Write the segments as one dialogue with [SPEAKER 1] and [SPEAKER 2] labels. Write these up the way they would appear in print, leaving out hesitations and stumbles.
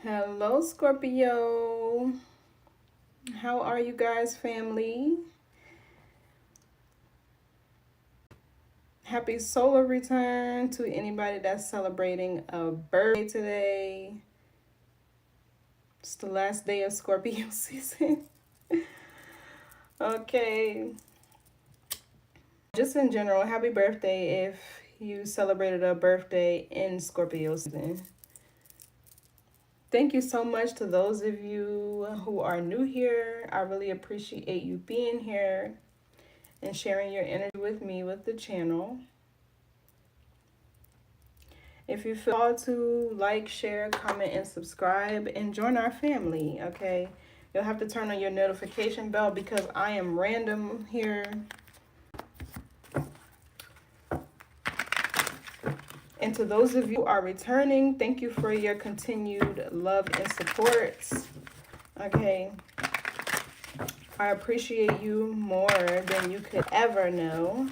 [SPEAKER 1] Hello, Scorpio. How are you guys, family? Happy solar return to anybody that's celebrating a birthday today. It's the last day of Scorpio season. Okay. Just in general, happy birthday if you celebrated a birthday in Scorpio season. Thank you so much to those of you who are new here. I really appreciate you being here and sharing your energy with me with the channel. If you feel called to like, share, comment, and subscribe, and join our family, okay? You'll have to turn on your notification bell because I am random here. And to those of you who are returning, thank you for your continued love and support, okay? I appreciate you more than you could ever know.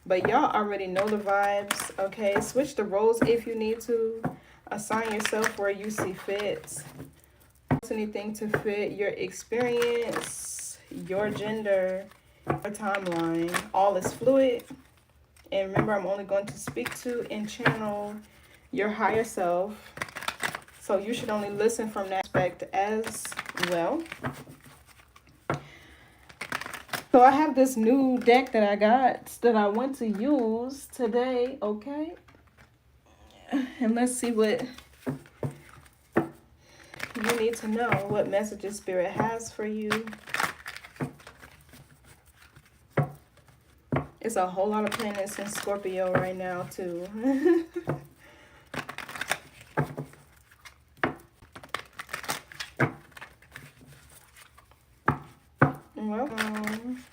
[SPEAKER 1] But y'all already know the vibes, okay? Switch the roles if you need to. Assign yourself where you see fit. Anything to fit your experience, your gender, your timeline. All is fluid. And remember, I'm only going to speak to and channel your higher self. So you should only listen from that aspect as well. So I have this new deck that I got that I want to use today, okay? And let's see what you need to know, what messages Spirit has for you. It's a whole lot of planets in Scorpio right now, too. Welcome.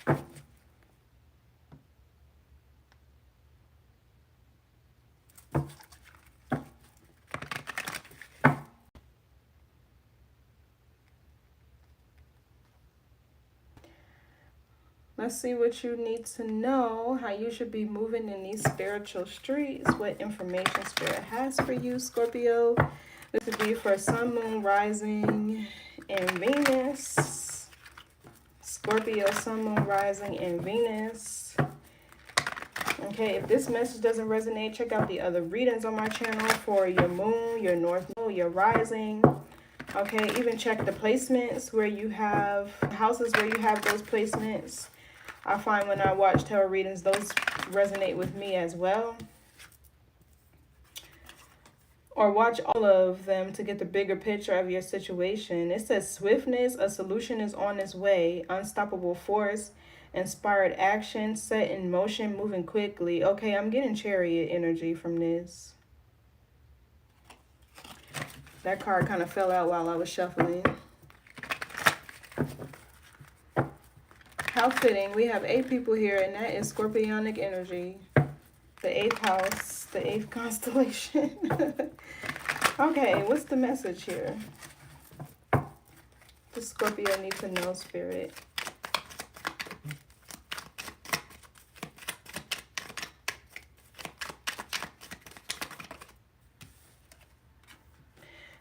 [SPEAKER 1] Let's see what you need to know, how you should be moving in these spiritual streets, what information Spirit has for you, Scorpio. This would be for Sun, Moon, Rising, and Venus. Scorpio, Sun, Moon, Rising, and Venus. Okay, if this message doesn't resonate, check out the other readings on my channel for your Moon, your North Node, your Rising. Okay, even check the placements where you have, houses where you have those placements. I find when I watch tarot readings, those resonate with me as well. Or watch all of them to get the bigger picture of your situation. It says swiftness, a solution is on its way, unstoppable force, inspired action, set in motion, moving quickly. Okay, I'm getting chariot energy from this. That card kind of fell out while I was shuffling. How fitting. We have 8 people here, and that is Scorpionic energy. The 8th house, the 8th constellation. Okay, what's the message here? The Scorpio needs to know, Spirit.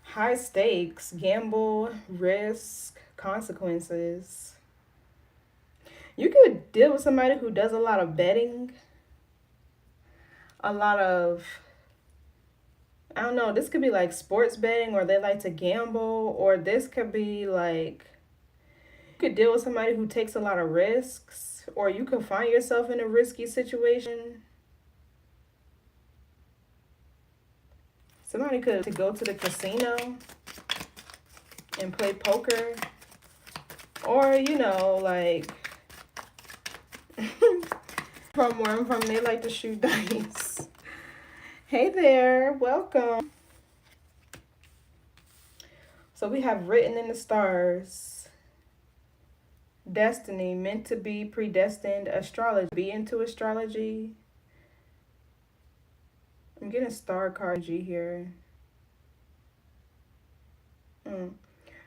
[SPEAKER 1] High stakes, gamble, risk, consequences. You could deal with somebody who does a lot of betting. A lot of, I don't know, this could be like sports betting, or they like to gamble, or this could be like, you could deal with somebody who takes a lot of risks, or you could find yourself in a risky situation. Somebody could go to the casino and play poker, or, you know, like, from where I'm from, they like to shoot dice. Hey there, welcome. So we have written in the stars, destiny, meant to be, predestined, astrology, be into astrology. I'm getting star card G here.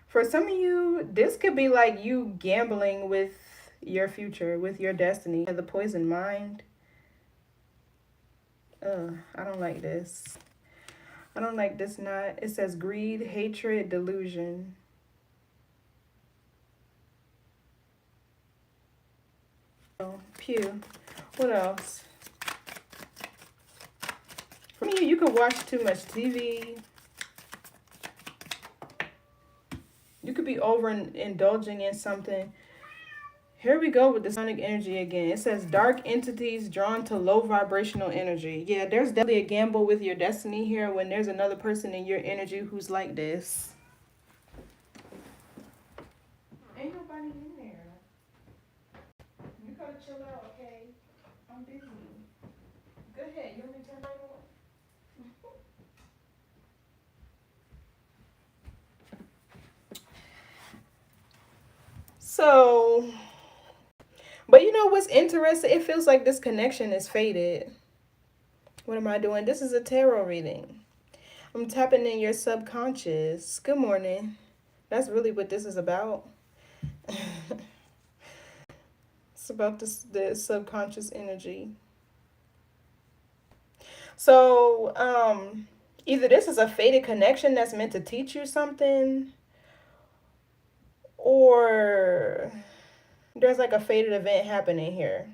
[SPEAKER 1] For some of you, this could be like you gambling with your future, with your destiny. The poison mind. I don't like this. I don't like this knot. It says greed, hatred, delusion. Oh, pew. What else? For me, you could watch too much TV. You could be overindulging in something. Here we go with the sonic energy again. It says dark entities drawn to low vibrational energy. Yeah, there's definitely a gamble with your destiny here when there's another person in your energy who's like this. Ain't nobody in there. You gotta chill out, okay? I'm busy. Go ahead. You want me to turn right on? So, but you know what's interesting? It feels like this connection is faded. What am I doing? This is a tarot reading. I'm tapping in your subconscious. Good morning. That's really what this is about. It's about the subconscious energy. So, either this is a faded connection that's meant to teach you something, or there's like a faded event happening here.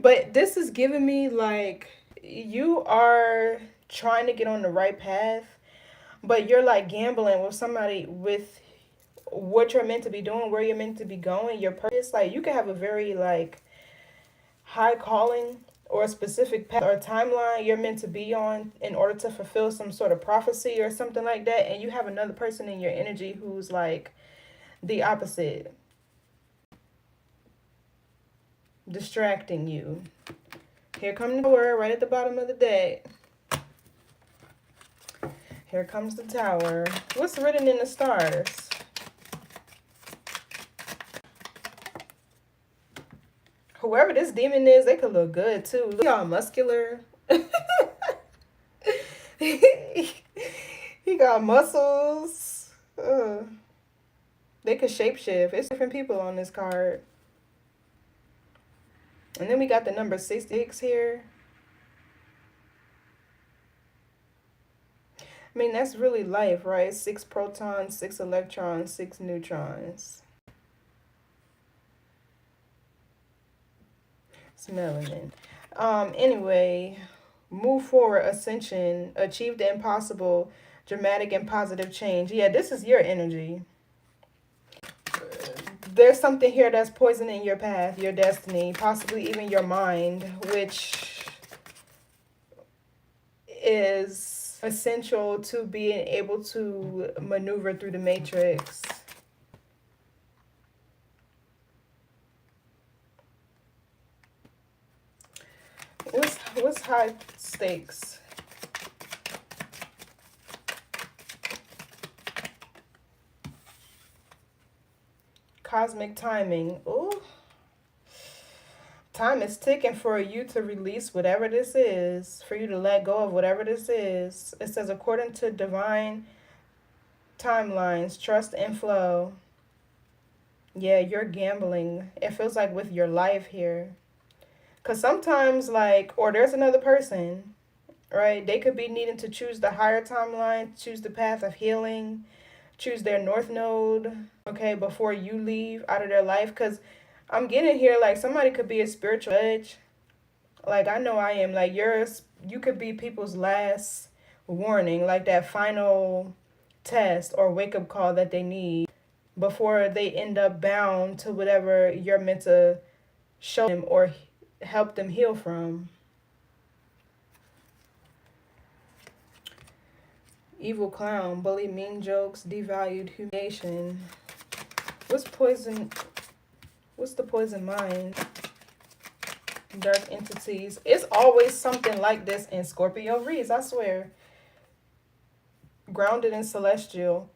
[SPEAKER 1] But this is giving me like you are trying to get on the right path, but you're like gambling with somebody with what you're meant to be doing, where you're meant to be going, your purpose. Like you could have a very like high calling or a specific path or timeline you're meant to be on in order to fulfill some sort of prophecy or something like that, and you have another person in your energy who's like the opposite, distracting you. Here comes the tower right at the bottom of the deck. Here comes the tower. What's written in the stars? Whoever this demon is, they could look good too. Look all muscular. He got muscles. They could shapeshift. It's different people on this card. And then we got the number 66 here. I mean, that's really life, right? 6 protons, 6 electrons, 6 neutrons. It's melanin. Anyway, move forward, ascension, achieve the impossible, dramatic and positive change. Yeah, this is your energy. There's something here that's poisoning your path, your destiny, possibly even your mind, which is essential to being able to maneuver through the matrix. What's high stakes? Cosmic timing. Ooh. Time is ticking for you to release whatever this is, for you to let go of whatever this is. It says, according to divine timelines, trust and flow. Yeah, you're gambling. It feels like with your life here. Because sometimes, like, or there's another person, right? They could be needing to choose the higher timeline, choose the path of healing, choose their north node, okay, before you leave out of their life. Because I'm getting here, like, somebody could be a spiritual judge. Like, I know I am. Like, you could be people's last warning, like that final test or wake-up call that they need before they end up bound to whatever you're meant to show them or help them heal from. Evil clown, bully, mean jokes, devalued, humiliation. What's poison? What's the poison mind? Dark entities. It's always something like this in Scorpio reads, I swear. Grounded and celestial.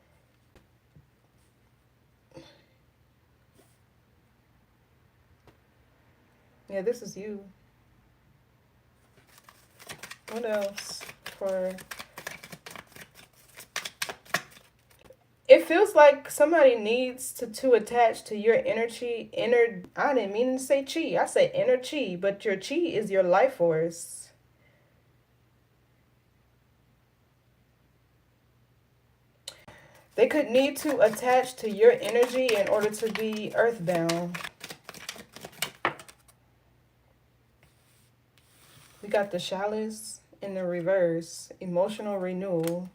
[SPEAKER 1] Yeah, this is you. What else for... It feels like somebody needs to attach to your energy. I didn't mean to say chi. I said inner chi, but your chi is your life force. They could need to attach to your energy in order to be earthbound. We got the chalice in the reverse. Emotional renewal.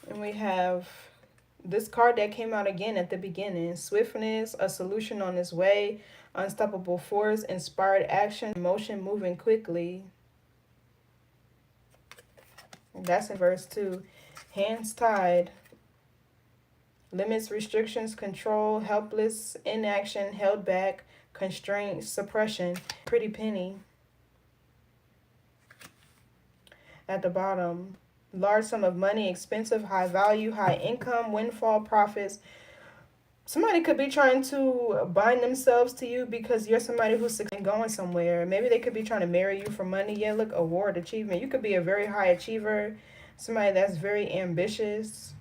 [SPEAKER 1] And we have this card that came out again at the beginning. Swiftness, a solution on its way. Unstoppable force, inspired action, emotion moving quickly. That's in verse 2. Hands tied. Limits, restrictions, control, helpless, inaction, held back, constraint, suppression. Pretty penny. At the bottom. Large sum of money, expensive, high value, high income, windfall, profits. Somebody could be trying to bind themselves to you because you're somebody who's going somewhere. Maybe they could be trying to marry you for money. Yeah, look, award, achievement. You could be a very high achiever. Somebody that's very ambitious.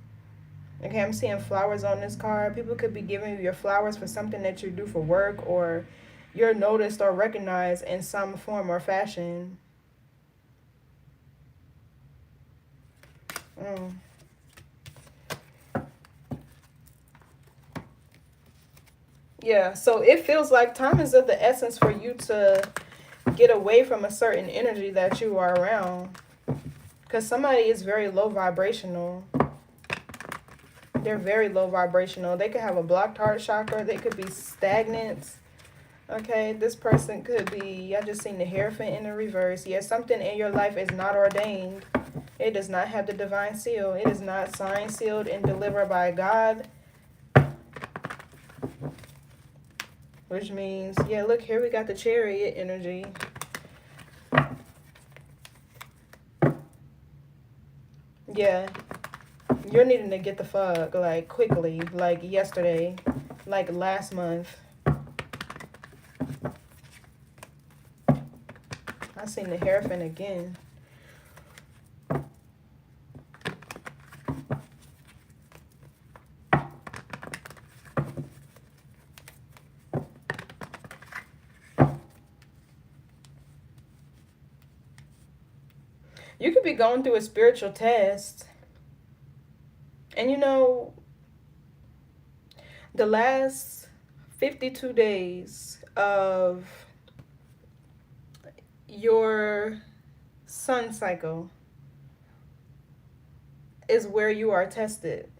[SPEAKER 1] Okay, I'm seeing flowers on this card. People could be giving you your flowers for something that you do for work, or you're noticed or recognized in some form or fashion. Yeah, so it feels like time is of the essence for you to get away from a certain energy that you are around. Because somebody is very low vibrational. They're very low vibrational. They could have a blocked heart chakra. They could be stagnant. Okay, this person could be, I just seen the Hierophant in the reverse. Yeah, something in your life is not ordained. It does not have the divine seal. It is not signed, sealed, and delivered by God. Which means, yeah, look, here we got the Chariot energy. Yeah, you're needing to get the fuck, like, quickly, like yesterday, like last month. I seen the Hierophant again. You could be going through a spiritual test. And you know, the last 52 days of your sun cycle is where you are tested.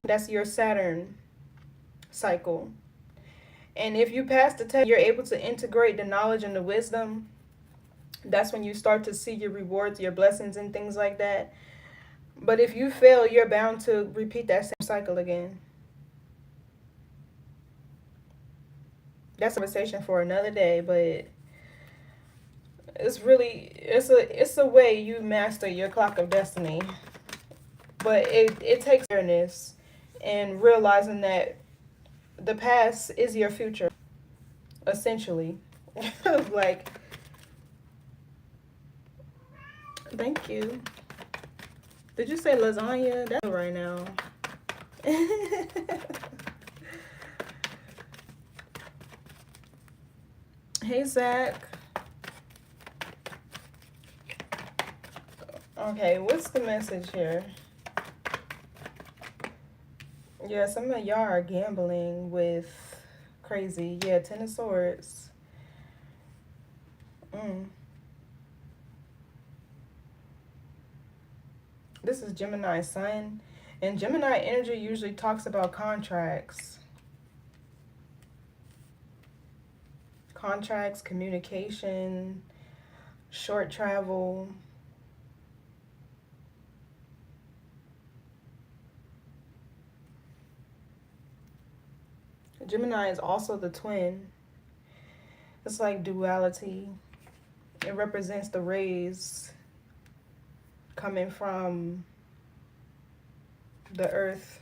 [SPEAKER 1] That's your Saturn cycle. And if you pass the test, you're able to integrate the knowledge and the wisdom. That's when you start to see your rewards, your blessings, and things like that. But if you fail, you're bound to repeat that same cycle again. That's a conversation for another day, but it's really, it's a way you master your clock of destiny. But it takes awareness and realizing that the past is your future, essentially. Like, thank you. Did you say lasagna? That's right now. Hey, Zach. Okay, what's the message here? Yeah, some of y'all are gambling with crazy. Yeah, Ten of Swords. This is Gemini Sun. And Gemini energy usually talks about contracts. Contracts, communication, short travel. Gemini is also the twin. It's like duality. It represents the rays coming from the earth.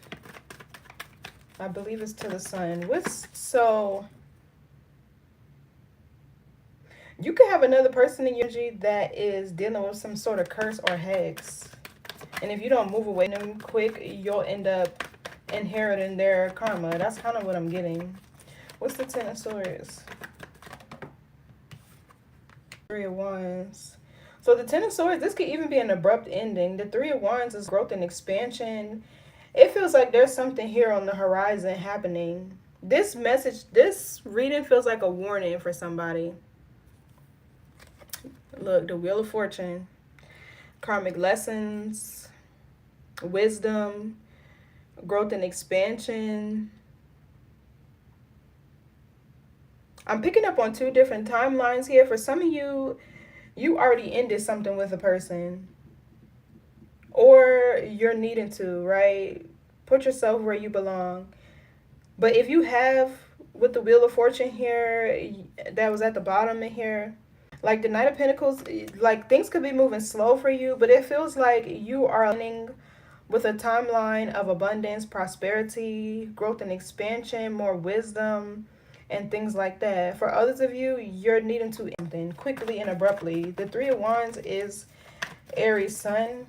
[SPEAKER 1] I believe it's to the sun. So you could have another person in your energy that is dealing with some sort of curse or hex. And if you don't move away from them quick, you'll end up inheriting their karma. That's kind of what I'm getting. What's the Ten of Swords? Three of Wands. So the Ten of Swords, this could even be an abrupt ending. The Three of Wands is growth and expansion. It feels like there's something here on the horizon happening. This message, this reading feels like a warning for somebody. Look, the Wheel of Fortune. Karmic lessons, wisdom, growth and expansion. I'm picking up on two different timelines here. For some of you, you already ended something with a person. Or you're needing to, right? Put yourself where you belong. But if you have, with the Wheel of Fortune here, that was at the bottom in here, like the Knight of Pentacles, like things could be moving slow for you, but it feels like you are aligning with a timeline of abundance, prosperity, growth and expansion, more wisdom, and things like that. For others of you, you're needing to something quickly and abruptly. The Three of Wands is Aries Sun,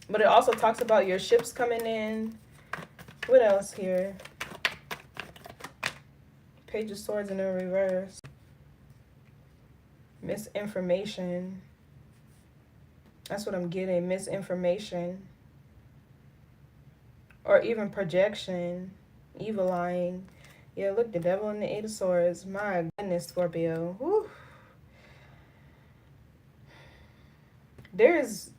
[SPEAKER 1] but it also talks about your ships coming in. What else here? Page of Swords in the reverse. Misinformation. That's what I'm getting. Misinformation. Or even projection. Evil eyeing. Yeah, look, the Devil and the Eight of Swords. My goodness, Scorpio. Whew. There's...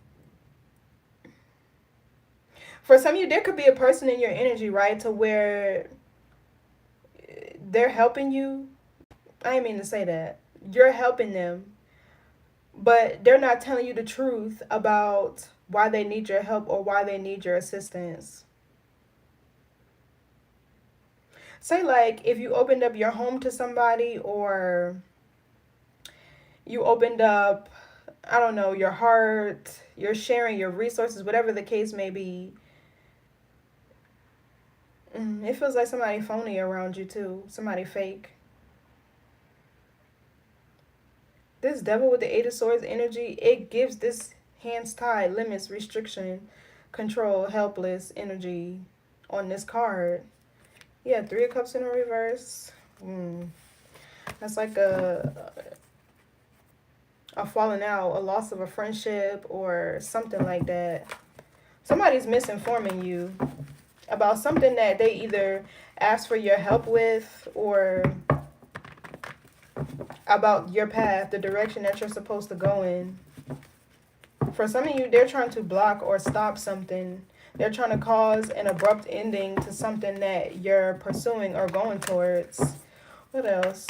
[SPEAKER 1] For some of you, there could be a person in your energy, right? To where they're helping you. I didn't mean to say that. You're helping them, but they're not telling you the truth about why they need your help or why they need your assistance. Say like if you opened up your home to somebody, or you opened up, I don't know, your heart, you're sharing your resources, whatever the case may be. It feels like somebody phony around you too, somebody fake. This Devil with the Eight of Swords energy, it gives this hands tied, limits, restriction, control, helpless energy on this card. Yeah, Three of Cups in a reverse. That's like a falling out, a loss of a friendship or something like that. Somebody's misinforming you about something that they either asked for your help with, or about your path, the direction that you're supposed to go in. For some of you, they're trying to block or stop something. They're trying to cause an abrupt ending to something that you're pursuing or going towards. What else?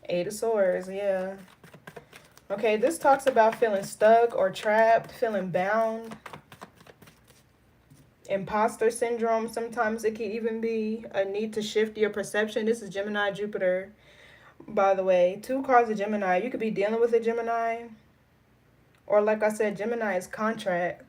[SPEAKER 1] Eight of Swords, yeah. Okay, this talks about feeling stuck or trapped, feeling bound. Imposter syndrome. Sometimes it can even be a need to shift your perception. This is Gemini, Jupiter, by the way. Two cards of Gemini. You could be dealing with a Gemini. Or like I said, Gemini is contract.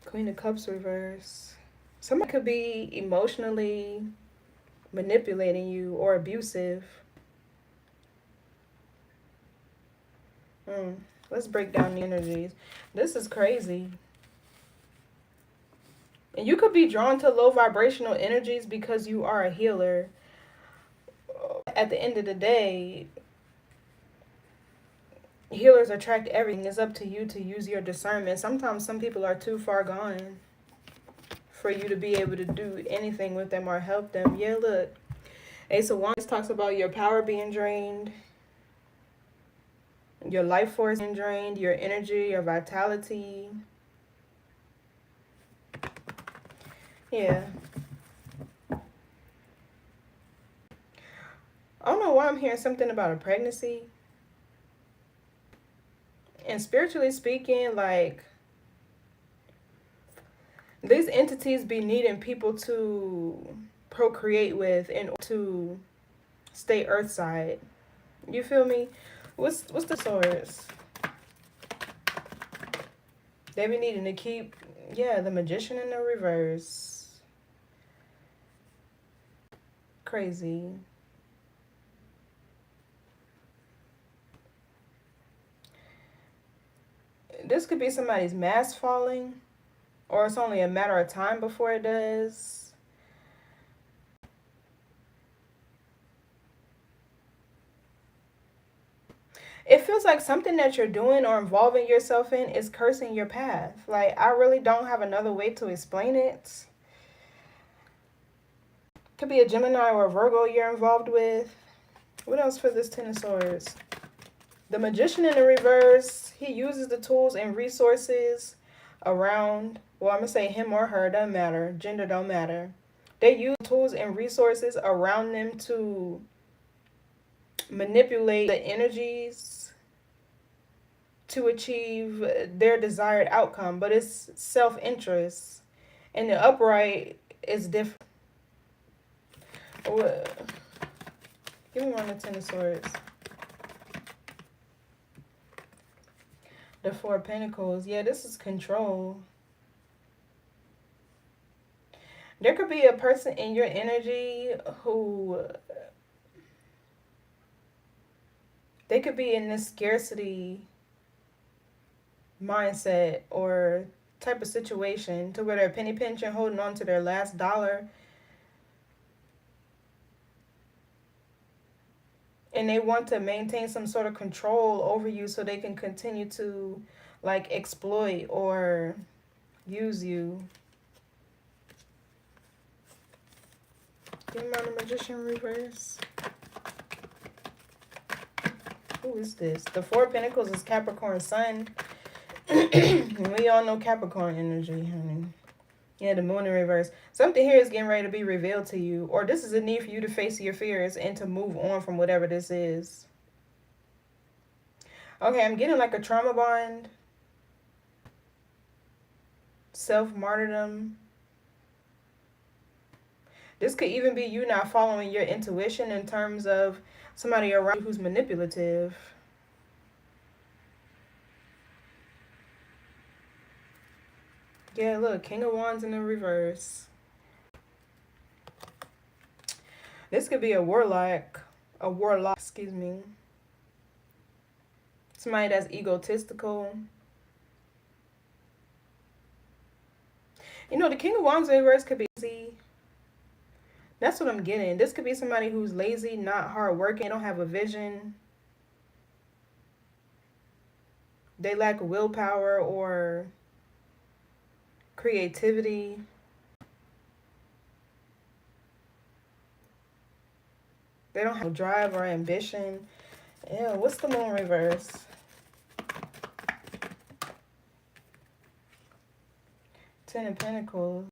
[SPEAKER 1] Queen of Cups reverse. Somebody could be emotionally manipulating you or abusive. Let's break down the energies. This is crazy. And you could be drawn to low vibrational energies because you are a healer. At the end of the day, healers attract everything. It's up to you to use your discernment. Sometimes some people are too far gone for you to be able to do anything with them or help them. Yeah, look. Ace of Wands talks about your power being drained, your life force being drained, your energy, your vitality. Yeah. I don't know why I'm hearing something about a pregnancy. And spiritually speaking, like, these entities be needing people to procreate with and to stay earthside. You feel me? What's the Swords? They be needing to keep, yeah, the Magician in the reverse. Crazy. This could be somebody's mask falling, or it's only a matter of time before it does. It feels like something that you're doing or involving yourself in is cursing your path. Like, I really don't have another way to explain it. Could be a Gemini or a Virgo you're involved with. What else for this Ten of Swords? The Magician in the reverse, he uses the tools and resources around, well, I'm going to say him or her, doesn't matter. Gender don't matter. They use tools and resources around them to manipulate the energies to achieve their desired outcome, but it's self-interest. And the upright is different. Give me one of the Ten of Swords. The Four of Pentacles. Yeah, this is control. There could be a person in your energy who, they could be in this scarcity mindset or type of situation to where they're penny pinching, holding on to their last dollar. And they want to maintain some sort of control over you so they can continue to, like, exploit or use you. Give me the Magician reverse. Who is this? The Four of Pentacles is Capricorn Sun. We all know Capricorn energy, honey. Yeah, the Moon in reverse. Something here is getting ready to be revealed to you. Or this is a need for you to face your fears and to move on from whatever this is. Okay, I'm getting like a trauma bond. Self-martyrdom. This could even be you not following your intuition in terms of somebody around you who's manipulative. Yeah, look, King of Wands in the reverse. This could be a warlock, excuse me. Somebody that's egotistical. You know, the King of Wands in the reverse could be lazy. That's what I'm getting. This could be somebody who's lazy, not hardworking, they don't have a vision. They lack willpower or creativity. They don't have drive or ambition. Yeah, what's the Moon reverse? Ten of Pentacles.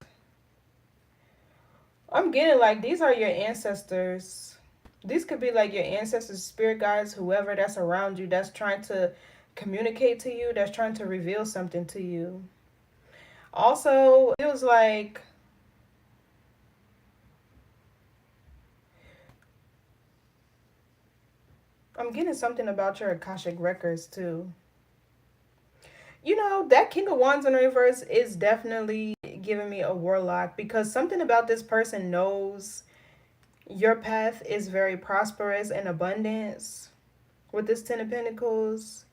[SPEAKER 1] I'm getting like these are your ancestors. These could be like your ancestors, spirit guides, whoever that's around you that's trying to communicate to you, that's trying to reveal something to you. Also, it feels like I'm getting something about your Akashic records too. You know, that King of Wands in reverse is definitely giving me a warlock, because something about this person knows your path is very prosperous and abundance. With this Ten of Pentacles,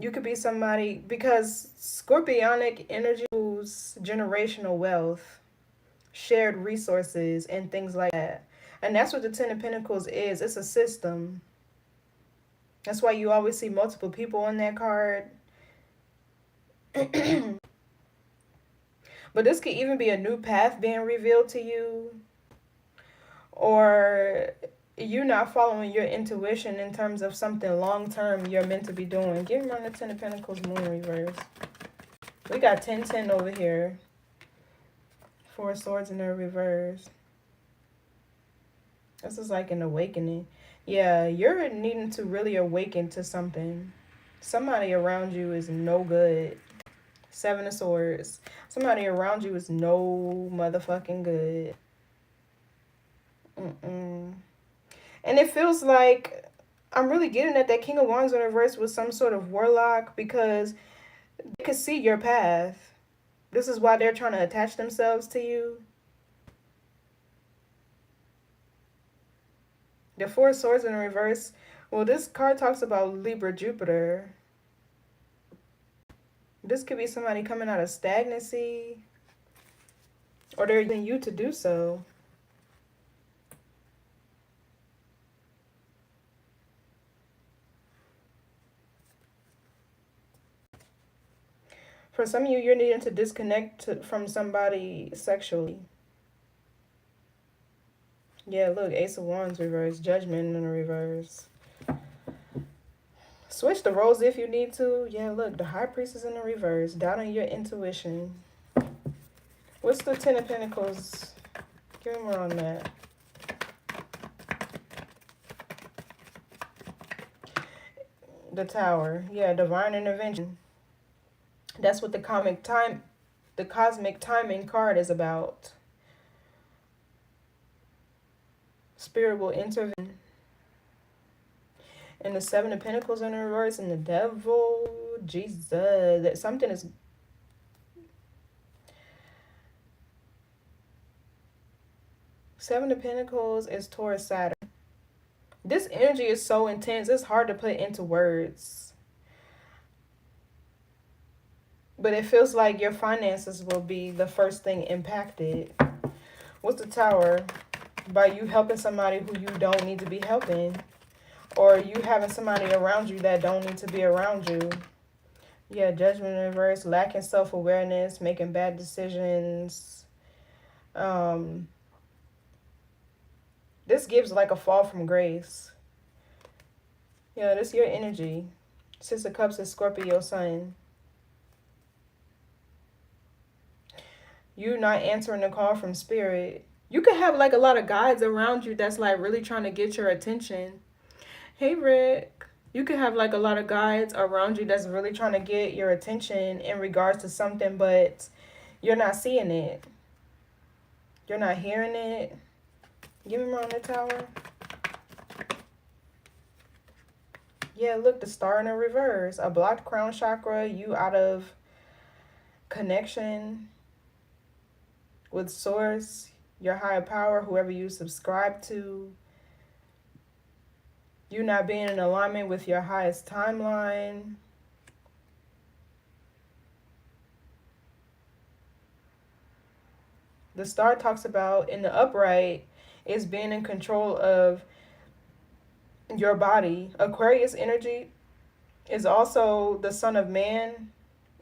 [SPEAKER 1] you could be somebody, because Scorpionic energy is generational wealth, shared resources, and things like that. And that's what the Ten of Pentacles is. It's a system. That's why you always see multiple people on that card. But this could even be a new path being revealed to you, or you not following your intuition in terms of something long-term you're meant to be doing. Give me on the Ten of Pentacles, Moon reverse. We got 10-10 over here. Four of Swords in the reverse. This is like an awakening. Yeah, you're needing to really awaken to something. Somebody around you is no good. Seven of Swords. Somebody around you is no motherfucking good. And it feels like I'm really getting at that King of Wands in reverse with some sort of warlock, because they could see your path. This is why they're trying to attach themselves to you. The Four of Swords in reverse. Well, this card talks about Libra Jupiter. This could be somebody coming out of stagnancy, or they're using you to do so. For some of you, you're needing to disconnect from somebody sexually. Yeah, look, Ace of Wands reverse, Judgment in the reverse. Switch the roles if you need to. Yeah, look, the High Priestess in the reverse, doubting your intuition. What's the Ten of Pentacles? Give me more on that. The Tower. Yeah, divine intervention. That's what the cosmic timing card is about. Spirit will intervene. And the Seven of Pentacles in the reverse and the Devil. Jesus. That something is... Seven of Pentacles is Taurus Saturn. This energy is so intense, it's hard to put into words. But it feels like your finances will be the first thing impacted. What's the Tower? By you helping somebody who you don't need to be helping. Or you having somebody around you that don't need to be around you. Yeah, Judgment in reverse, lacking self-awareness, making bad decisions. This gives like a fall from grace. Yeah, this is your energy. Six of Cups is Scorpio Sun. You not answering the call from Spirit. You could have like a lot of guides around you that's like really trying to get your attention. Hey, Rick. You could have like a lot of guides around you that's really trying to get your attention in regards to something, but you're not seeing it. You're not hearing it. Give me more on the Tower. Yeah, look, the Star in the reverse. A blocked crown chakra, you out of connection with Source, your higher power, whoever you subscribe to. You not being in alignment with your highest timeline. The Star talks about in the upright is being in control of your body. Aquarius energy is also the son of man,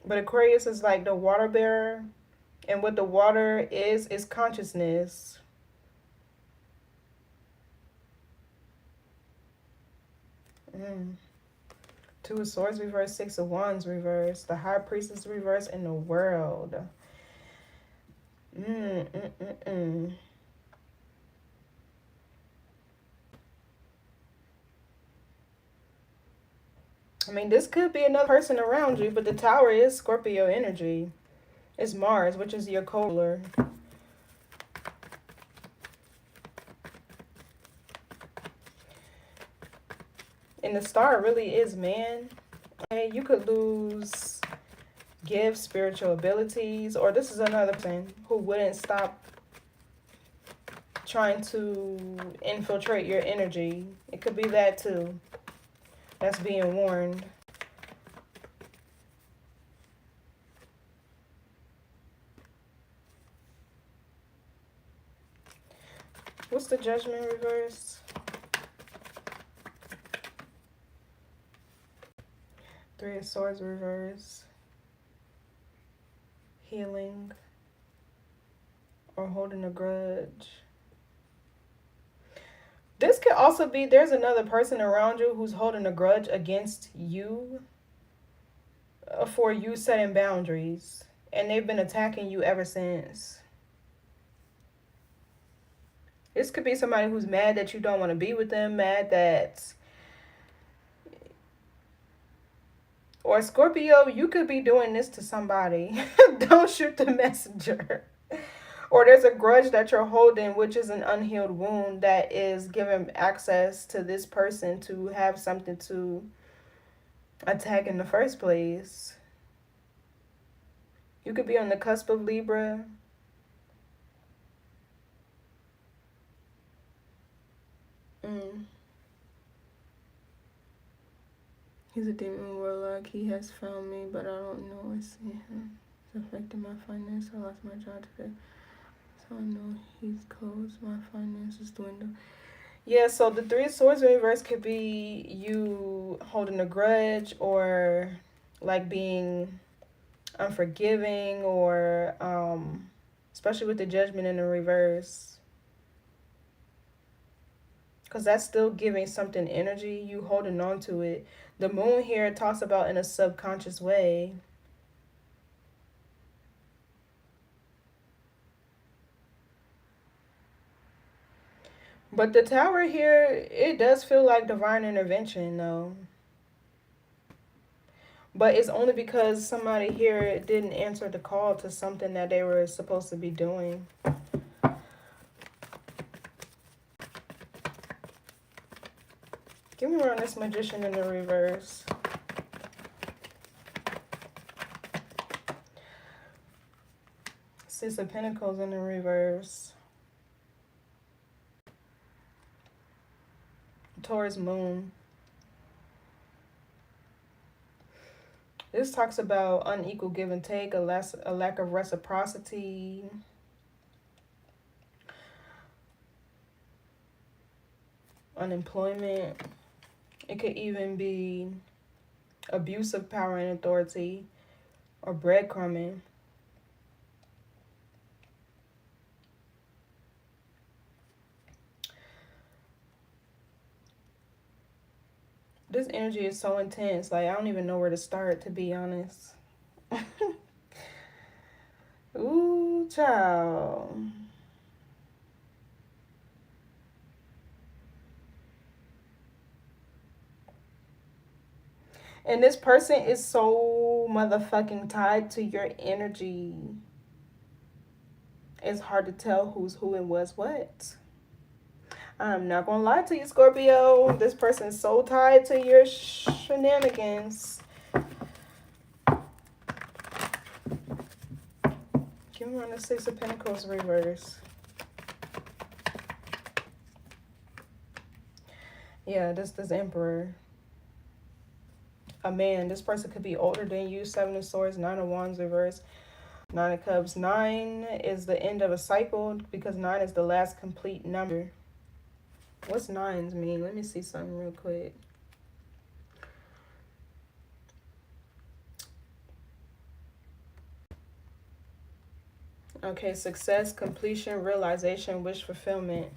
[SPEAKER 1] but Aquarius is like the water bearer, and what the water is consciousness. Two of Swords reverse, Six of Wands reverse, the High Priestess reverse in the world. I mean, this could be another person around you, but the Tower is Scorpio energy. It's Mars, which is your co-ruler. And the Star really is man. Okay, you could lose gifts, spiritual abilities, or this is another person who wouldn't stop trying to infiltrate your energy. It could be that too. That's being warned. What's the Judgment reverse? Three of Swords reverse. Healing or holding a grudge. This could also be there's another person around you who's holding a grudge against you for you setting boundaries. And they've been attacking you ever since. This could be somebody who's mad that you don't want to be with them, mad that... Or Scorpio, you could be doing this to somebody. Don't shoot the messenger. Or there's a grudge that you're holding, which is an unhealed wound that is giving access to this person to have something to attack in the first place. You could be on the cusp of Libra. Mm. He's a demon warlock. He has found me, but I don't know. I see him. It's affecting my finance. I lost my job today. So I know he's closed. My finances dwindle. Yeah, so the Three of Swords reverse could be you holding a grudge, or like being unforgiving, or especially with the Judgment in the reverse, because that's still giving something energy, you holding on to it. The Moon here talks about in a subconscious way. But the Tower here, it does feel like divine intervention though. But it's only because somebody here didn't answer the call to something that they were supposed to be doing. Give me around this Magician in the reverse. Six of Pentacles in the reverse. Taurus Moon. This talks about unequal give and take, a lack of reciprocity. Unemployment. It could even be abuse of power and authority, or breadcrumbing. This energy is so intense, like I don't even know where to start, to be honest. Ooh, child. And this person is so motherfucking tied to your energy. It's hard to tell who's who and what's what. I'm not gonna lie to you, Scorpio. This person is so tied to your shenanigans. Give me on the Six of Pentacles reverse. Yeah, this Emperor. A man. This person could be older than you. Seven of Swords, Nine of Wands reverse. Nine of Cups. 9 is the end of a cycle, because 9 is the last complete number. What's 9s mean? Let me see something real quick. Okay, success, completion, realization, wish fulfillment.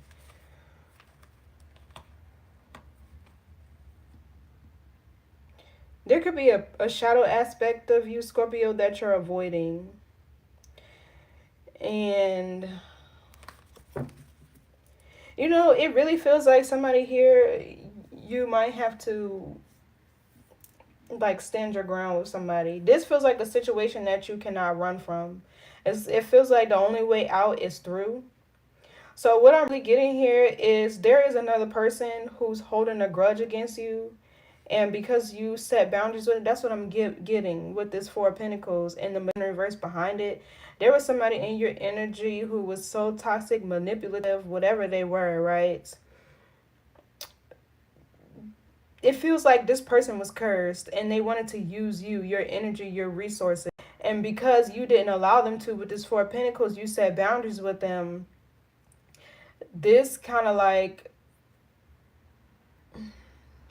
[SPEAKER 1] There could be a shadow aspect of you, Scorpio, that you're avoiding. And, you know, it really feels like somebody here, you might have to, like, stand your ground with somebody. This feels like a situation that you cannot run from. It feels like the only way out is through. So what I'm really getting here is there is another person who's holding a grudge against you. And because you set boundaries with it, that's what I'm getting with this Four of Pentacles and the reverse behind it. There was somebody in your energy who was so toxic, manipulative, whatever they were, right? It feels like this person was cursed and they wanted to use you, your energy, your resources. And because you didn't allow them to with this Four of Pentacles, you set boundaries with them. This kind of like,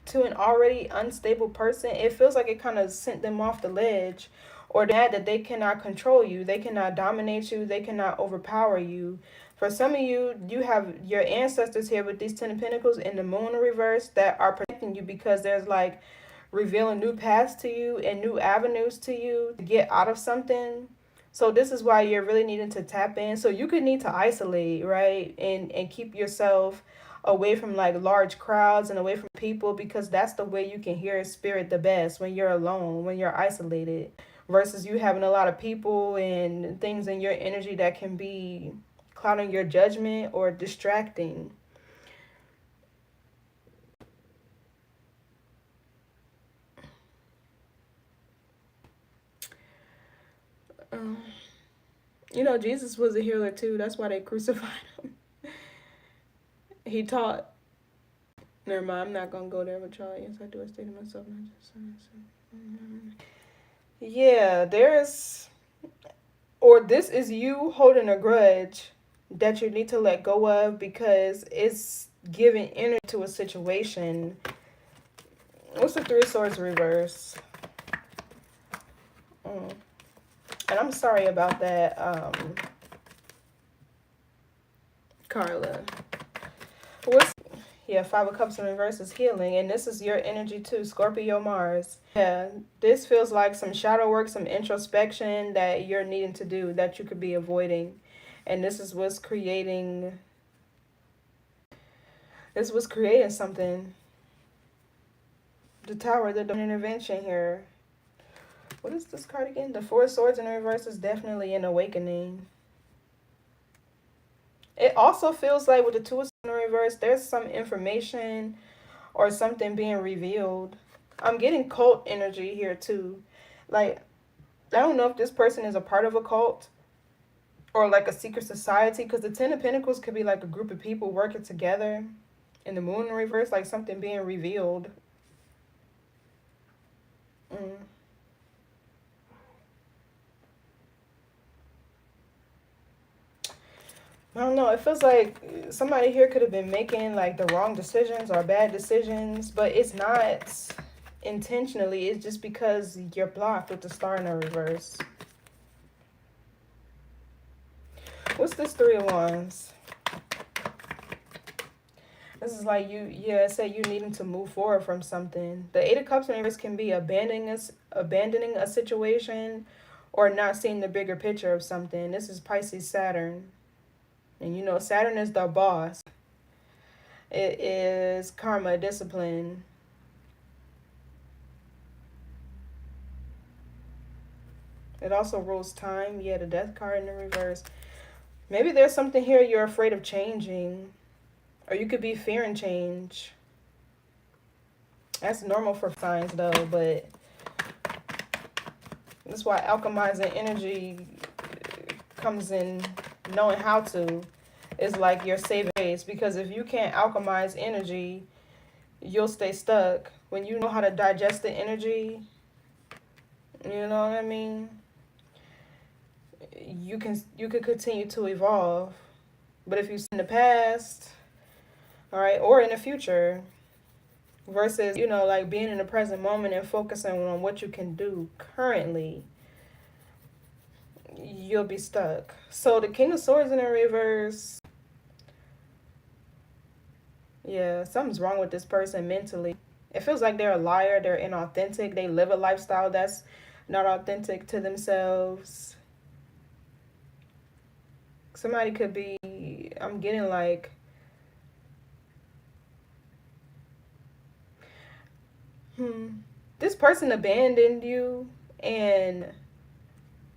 [SPEAKER 1] to an already unstable person, it feels like it kind of sent them off the ledge, or that they cannot control you, they cannot dominate you, they cannot overpower you. For some of you, you have your ancestors here with these Ten of Pentacles and the Moon in reverse that are protecting you, because there's like revealing new paths to you and new avenues to you to get out of something. So this is why you're really needing to tap in. So you could need to isolate, right? And keep yourself away from like large crowds and away from people, because that's the way you can hear spirit the best, when you're alone, when you're isolated, versus you having a lot of people and things in your energy that can be clouding your judgment or distracting. You know, Jesus was a healer too. That's why they crucified him. He taught Never mind, I'm not gonna go there with y'all. Yes, I do. I stay to myself. Not just yeah, or this is you holding a grudge that you need to let go of because it's giving energy to a situation. What's the Three of Swords reverse? And I'm sorry about that, Carla. What's yeah, Five of Cups in reverse is healing, and this is your energy too, Scorpio Mars. Yeah, this feels like some shadow work, some introspection that you're needing to do that you could be avoiding. And this is what's creating something. The Tower, the intervention here. What is this card again? The Four of Swords in reverse is definitely an awakening. It also feels like with the Two of Swords in reverse, there's some information or something being revealed. I'm getting cult energy here too. Like, I don't know if this person is a part of a cult or like a secret society, because the Ten of Pentacles could be like a group of people working together. In the Moon in reverse, like something being revealed. I don't know. It feels like somebody here could have been making like the wrong decisions or bad decisions, but it's not intentionally. It's just because you're blocked with the Star in the reverse. What's this Three of Wands? This is like it said you needing to move forward from something. The Eight of Cups in reverse can be abandoning a situation or not seeing the bigger picture of something. This is Pisces Saturn. And you know, Saturn is the boss. It is karma, discipline. It also rules time. Yeah, the Death card in the reverse. Maybe there's something here you're afraid of changing. Or you could be fearing change. That's normal for signs though, but that's why alchemizing energy comes in knowing how to. Is like your saving grace, because if you can't alchemize energy, you'll stay stuck. When you know how to digest the energy, you know what I mean? You could continue to evolve. But if you see in the past, all right, or in the future, versus, you know, like being in the present moment and focusing on what you can do currently, you'll be stuck. So the King of Swords in the reverse, yeah, something's wrong with this person mentally. It feels like they're a liar, they're inauthentic, they live a lifestyle that's not authentic to themselves. Somebody could be, I'm getting like, this person abandoned you and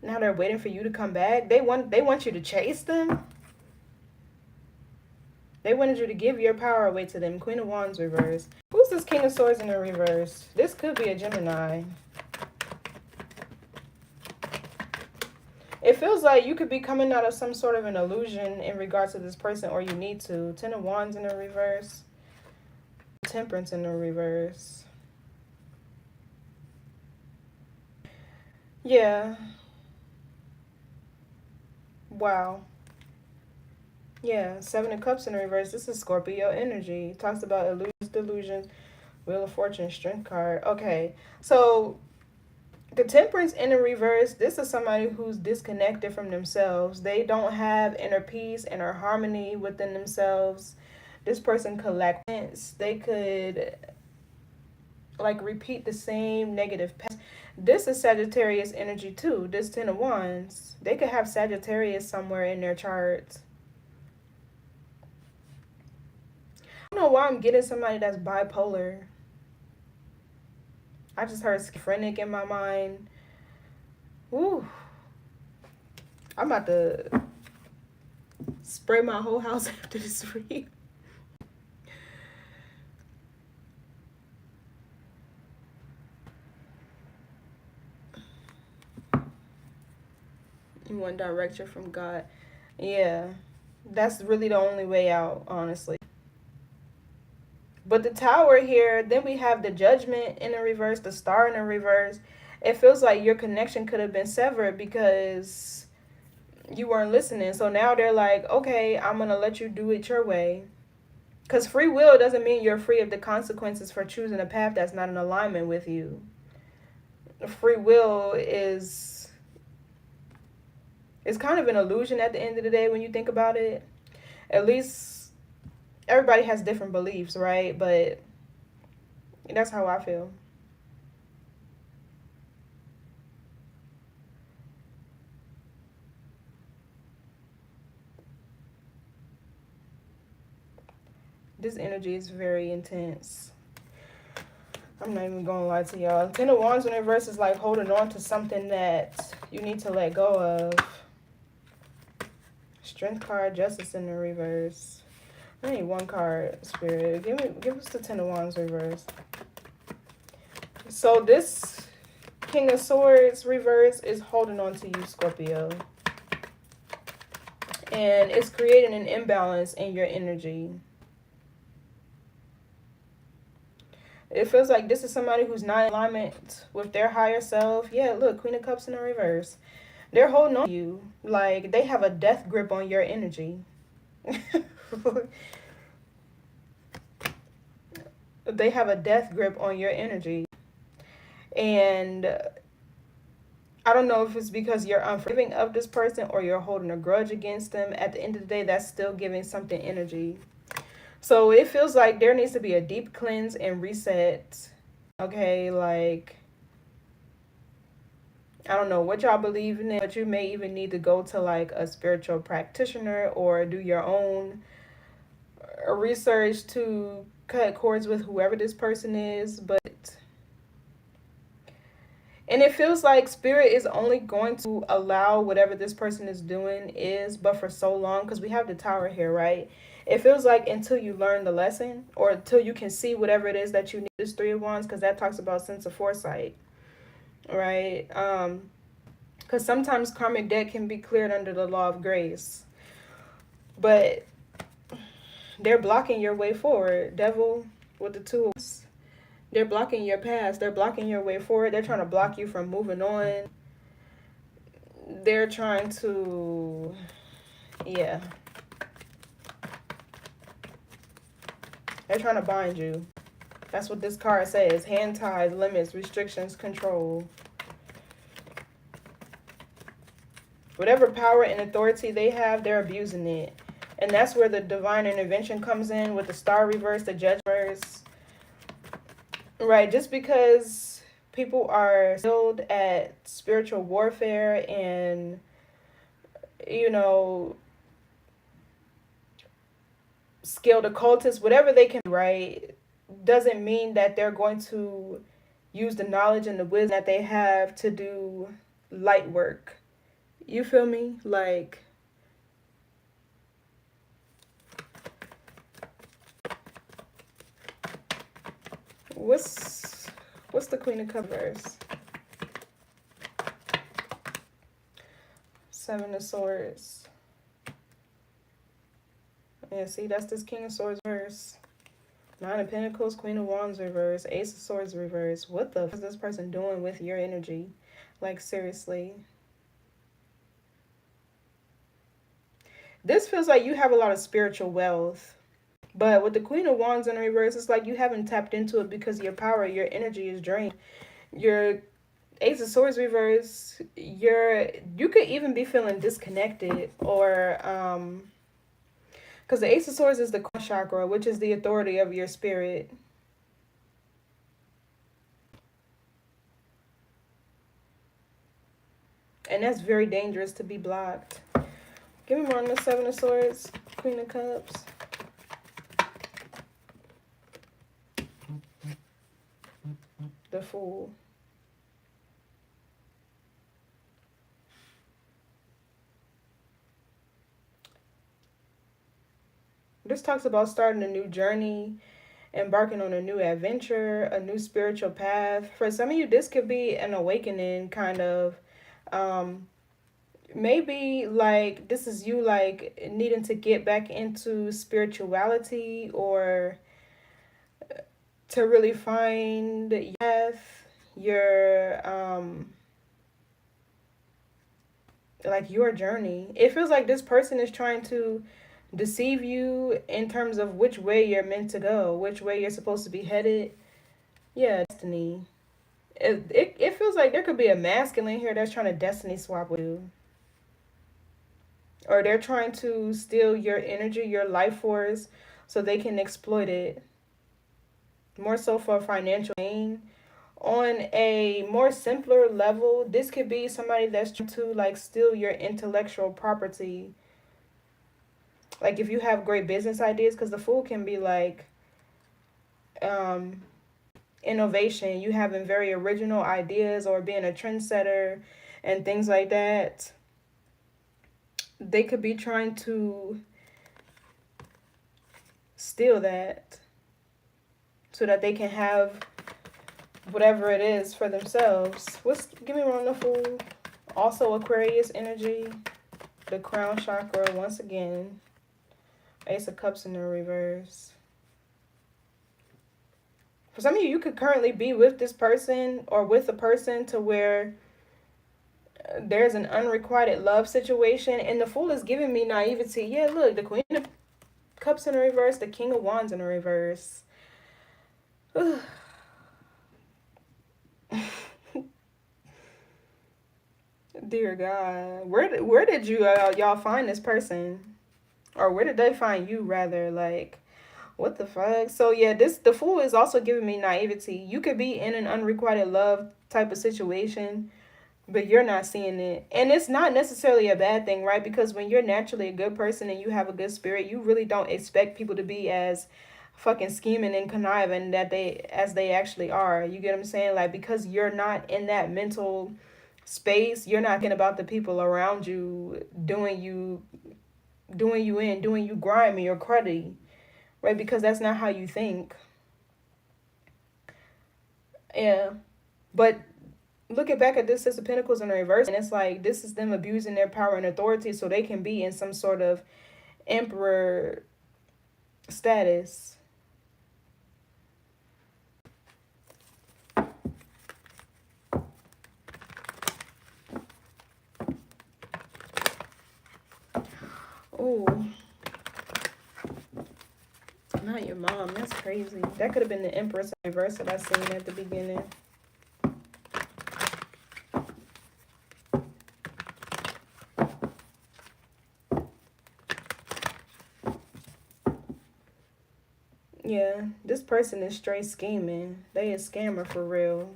[SPEAKER 1] now they're waiting for you to come back. They want you to chase them. They wanted you to give your power away to them. Queen of Wands reverse. Who's this King of Swords in the reverse? This could be a Gemini. It feels like you could be coming out of some sort of an illusion in regards to this person, or you need to. Ten of Wands in the reverse. Temperance in the reverse. Yeah. Wow. Yeah, Seven of Cups in the reverse. This is Scorpio energy. It talks about illusions, delusions, Wheel of Fortune, Strength card. Okay, so the Temperance in the reverse, this is somebody who's disconnected from themselves. They don't have inner peace, inner harmony within themselves. This person collects. They could like repeat the same negative pattern. This is Sagittarius energy too. This Ten of Wands. They could have Sagittarius somewhere in their chart. I don't know why I'm getting somebody that's bipolar. I just heard schizophrenic in my mind. Woo. I'm about to spray my whole house after this read. You want direction from God. Yeah. That's really the only way out, honestly. But But the Tower here, then we have the Judgment in the reverse, the Star in the reverse. It feels like your connection could have been severed because you weren't listening. So now they're like, okay, I'm going to let you do it your way. Because free will doesn't mean you're free of the consequences for choosing a path that's not in alignment with you. Free will is kind of an illusion at the end of the day when you think about it. At least everybody has different beliefs, right? But that's how I feel. This energy is very intense. I'm not even gonna lie to y'all. Ten of Wands in reverse is like holding on to something that you need to let go of. Strength card, Justice in the reverse. I need one card, Spirit. Give us the Ten of Wands reverse. So this King of Swords reverse is holding on to you, Scorpio. And it's creating an imbalance in your energy. It feels like this is somebody who's not in alignment with their higher self. Yeah, look, Queen of Cups in the reverse. They're holding on to you. Like, they have a death grip on your energy. They have a death grip on your energy. And I don't know if it's because you're unforgiving of this person or you're holding a grudge against them. At the end of the day, that's still giving something energy. So it feels like there needs to be a deep cleanse and reset. Okay, like, I don't know what y'all believe in, but you may even need to go to like a spiritual practitioner or do your own research to cut cords with whoever this person is. And it feels like Spirit is only going to allow whatever this person is doing but for so long, because we have the Tower here, right? It feels like until you learn the lesson or until you can see whatever it is that you need. This Three of Wands, because that talks about sense of foresight, right? Because sometimes karmic debt can be cleared under the law of grace. But they're blocking your way forward. Devil with the Two of Wands. They're blocking your past. They're blocking your way forward. They're trying to block you from moving on. They're trying to, yeah. They're trying to bind you. That's what this card says. Hand ties, limits, restrictions, control. Whatever power and authority they have, they're abusing it. And that's where the divine intervention comes in with the Star reverse, the Judge reverse. Right, just because people are skilled at spiritual warfare and, you know, skilled occultists, whatever they can, right, doesn't mean that they're going to use the knowledge and the wisdom that they have to do light work. You feel me? Like, what's the Queen of Cups verse? Seven of Swords. Yeah, see, that's this King of Swords verse. Nine of Pentacles, Queen of Wands reverse, Ace of Swords reverse. What the fuck is this person doing with your energy? Like, seriously. This feels like you have a lot of spiritual wealth. But with the Queen of Wands in reverse, it's like you haven't tapped into it because your power, your energy is drained. Your Ace of Swords reverse, you could even be feeling disconnected or because the Ace of Swords is the crown chakra, which is the authority of your spirit. And that's very dangerous to be blocked. Give me more on the Seven of Swords, Queen of Cups. The Fool. This talks about starting a new journey, embarking on a new adventure, a new spiritual path. For some of you, this could be an awakening, kind of. Maybe like this is you like needing to get back into spirituality or to really find your like your journey. It feels like this person is trying to deceive you in terms of which way you're meant to go, which way you're supposed to be headed. Yeah, destiny. It feels like there could be a masculine here that's trying to destiny swap with you. Or they're trying to steal your energy, your life force, so they can exploit it. More so for financial gain. On a more simpler level, this could be somebody that's trying to like steal your intellectual property. Like if you have great business ideas, because the fool can be like um innovation, you having very original ideas or being a trendsetter and things like that. They could be trying to steal that so that they can have whatever it is for themselves. Give me one, the fool. Also Aquarius energy, the crown chakra once again. Ace of Cups in the reverse. For some of you, you could currently be with this person or with a person to where there's an unrequited love situation, and the fool is giving me naivety. Yeah, look, the Queen of Cups in the reverse, the King of Wands in the reverse. Dear God, where did you y'all find this person, or where did they find you rather? Like, what the fuck? So yeah, the fool is also giving me naivety. You could be in an unrequited love type of situation, but you're not seeing it. And it's not necessarily a bad thing, right? Because when you're naturally a good person and you have a good spirit, you really don't expect people to be as fucking scheming and conniving as they actually are. You get what I'm saying? Like, because you're not in that mental space, you're not thinking about the people around you doing you grimy or cruddy, right? Because that's not how you think. Yeah. But looking back at this Six of Pentacles in reverse, and it's like this is them abusing their power and authority so they can be in some sort of emperor status. Oh, not your mom. That's crazy. That could have been the Empress in reverse that I seen at the beginning. Yeah, this person is straight scheming. They a scammer for real.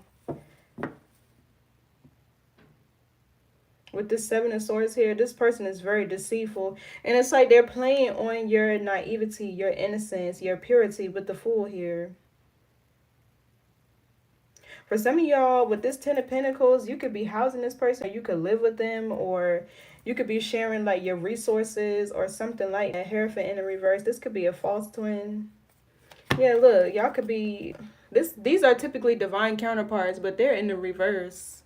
[SPEAKER 1] With this Seven of Swords here, this person is very deceitful. And it's like they're playing on your naivety, your innocence, your purity with the Fool here. For some of y'all, with this Ten of Pentacles, you could be housing this person, or you could live with them, or you could be sharing like your resources or something like that. Hierophant in the reverse. This could be a false twin. Yeah, look, y'all could be these are typically divine counterparts, but they're in the reverse.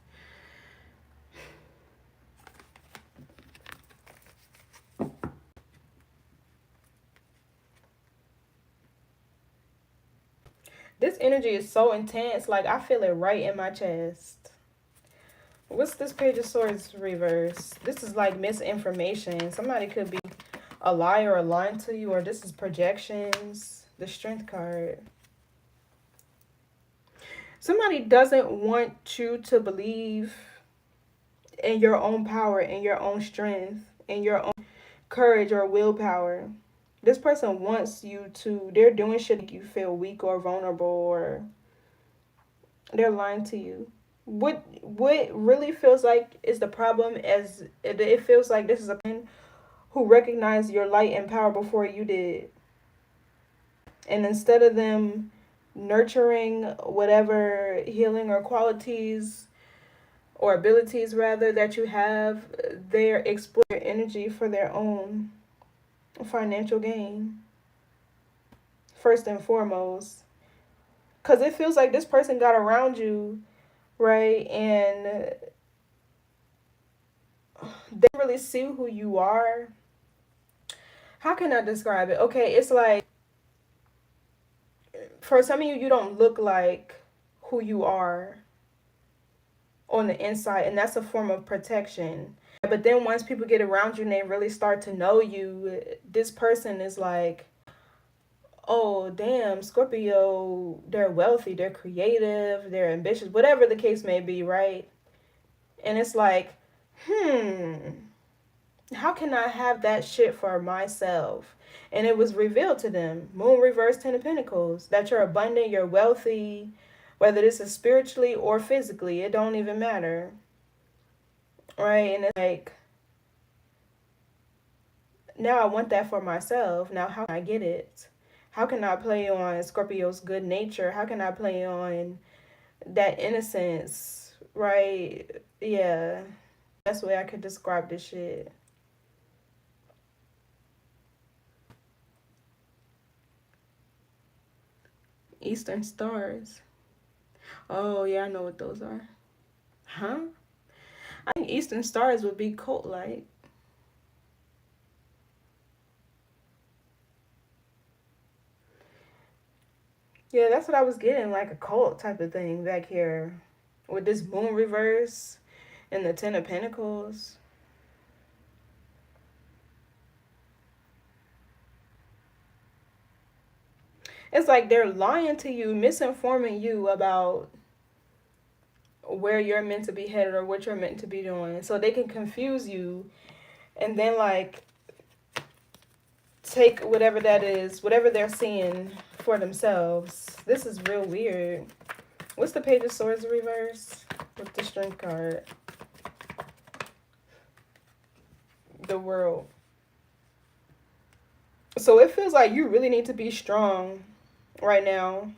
[SPEAKER 1] This energy is so intense, like I feel it right in my chest. What's this Page of Swords reverse? This is like misinformation. Somebody could be a liar or lying to you, or this is projections. The Strength card. Somebody doesn't want you to believe in your own power, in your own strength, in your own courage or willpower. This person wants you to, they're doing shit to make you feel weak or vulnerable, or they're lying to you. What really feels like is the problem, as it feels like this is a person who recognized your light and power before you did. And instead of them nurturing whatever healing or qualities or abilities rather that you have, they're exploiting your energy for their own financial gain. First and foremost. Because it feels like this person got around you, right? And they really see who you are. How can I describe it? Okay, it's like, for some of you, you don't look like who you are on the inside, and that's a form of protection. But then once people get around you and they really start to know you, this person is like, oh damn, Scorpio, they're wealthy, they're creative, they're ambitious, whatever the case may be, right? And it's like, how can I have that shit for myself? And it was revealed to them, Moon reverse, 10 of Pentacles, that you're abundant, you're wealthy, whether this is spiritually or physically, it don't even matter, right? And it's like, now I want that for myself. Now how can I get it? How can I play on Scorpio's good nature? How can I play on that innocence, right? Yeah, that's the way I could describe this shit. Eastern stars. Oh, yeah, I know what those are. Huh? I think Eastern stars would be cult-like. Yeah, that's what I was getting, like a cult type of thing back here. With this moon reverse and the 10 of Pentacles. It's like they're lying to you, misinforming you about where you're meant to be headed or what you're meant to be doing. So they can confuse you and then like take whatever that is, whatever they're seeing for themselves. This is real weird. What's the Page of Swords reverse with the Strength card? The World. So it feels like you really need to be strong right now.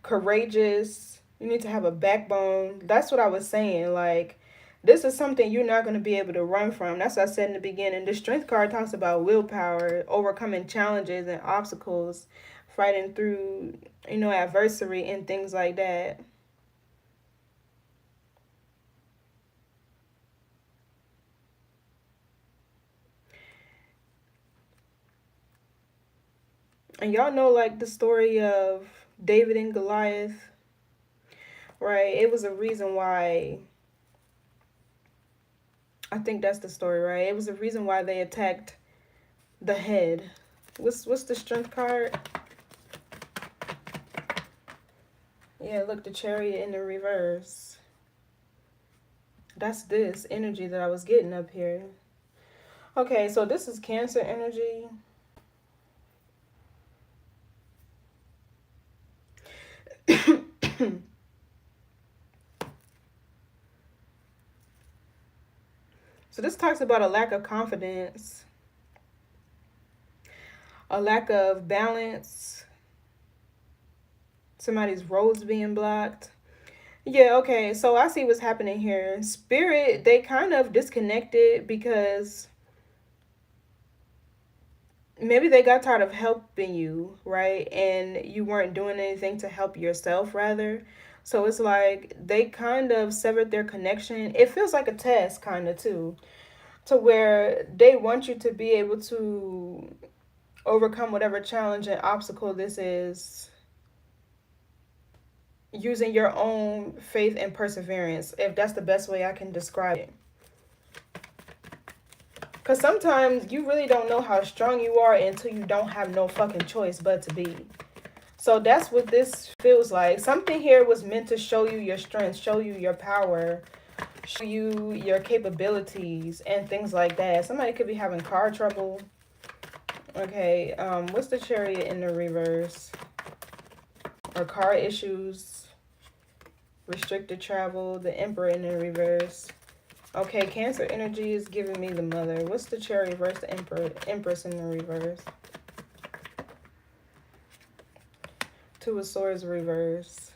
[SPEAKER 1] Courageous. You need to have a backbone. That's what I was saying. Like, this is something you're not going to be able to run from. That's what I said in the beginning. The Strength card talks about willpower, overcoming challenges and obstacles, fighting through, adversity and things like that. And y'all know, like, the story of David and Goliath, right? It was a reason why, I think that's the story, right? It was a reason why they attacked the head. What's the Strength card? Yeah, look, the Chariot in the reverse. That's this energy that I was getting up here. Okay, so this is Cancer energy. So this talks about a lack of confidence, a lack of balance, somebody's roads being blocked. Yeah, okay, so I see what's happening here. Spirit, they kind of disconnected because maybe they got tired of helping you, right? And you weren't doing anything to help yourself, rather. So it's like they kind of severed their connection. It feels like a test, kind of, too, to where they want you to be able to overcome whatever challenge and obstacle this is using your own faith and perseverance, if that's the best way I can describe it. Because sometimes you really don't know how strong you are until you don't have no fucking choice but to be. So that's what this feels like. Something here was meant to show you your strength, show you your power, show you your capabilities and things like that. Somebody could be having car trouble. Okay, what's the Chariot in the reverse? Or car issues, restricted travel, the Emperor in the reverse. Okay, Cancer energy is giving me the Mother. What's the Chariot versus the Empress in the reverse? Two of Swords reverse.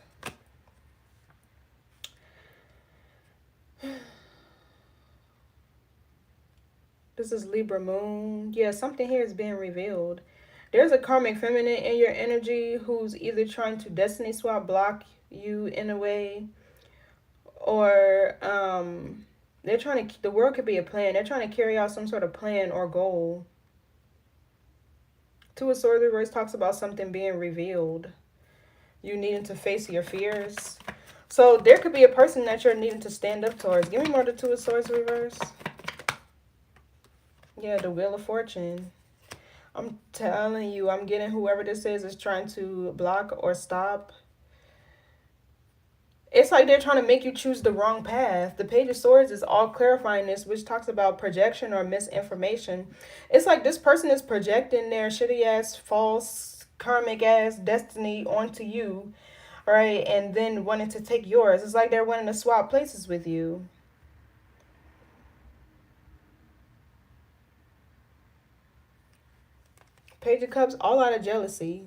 [SPEAKER 1] This is Libra Moon. Yeah, something here is being revealed. There's a karmic feminine in your energy who's either trying to destiny swap, block you in a way, or they're trying to, the world could be a plan. They're trying to carry out some sort of plan or goal. Two of Swords reverse talks about something being revealed. You needing to face your fears. So there could be a person that you're needing to stand up towards. Give me more of the Two of Swords reverse. Yeah, the Wheel of Fortune. I'm telling you, I'm getting whoever this is trying to block or stop. It's like they're trying to make you choose the wrong path. The Page of Swords is all clarifying this, which talks about projection or misinformation. It's like this person is projecting their shitty ass, false, karmic ass destiny onto you, right? And then wanting to take yours. It's like they're wanting to swap places with you. Page of Cups, all out of jealousy.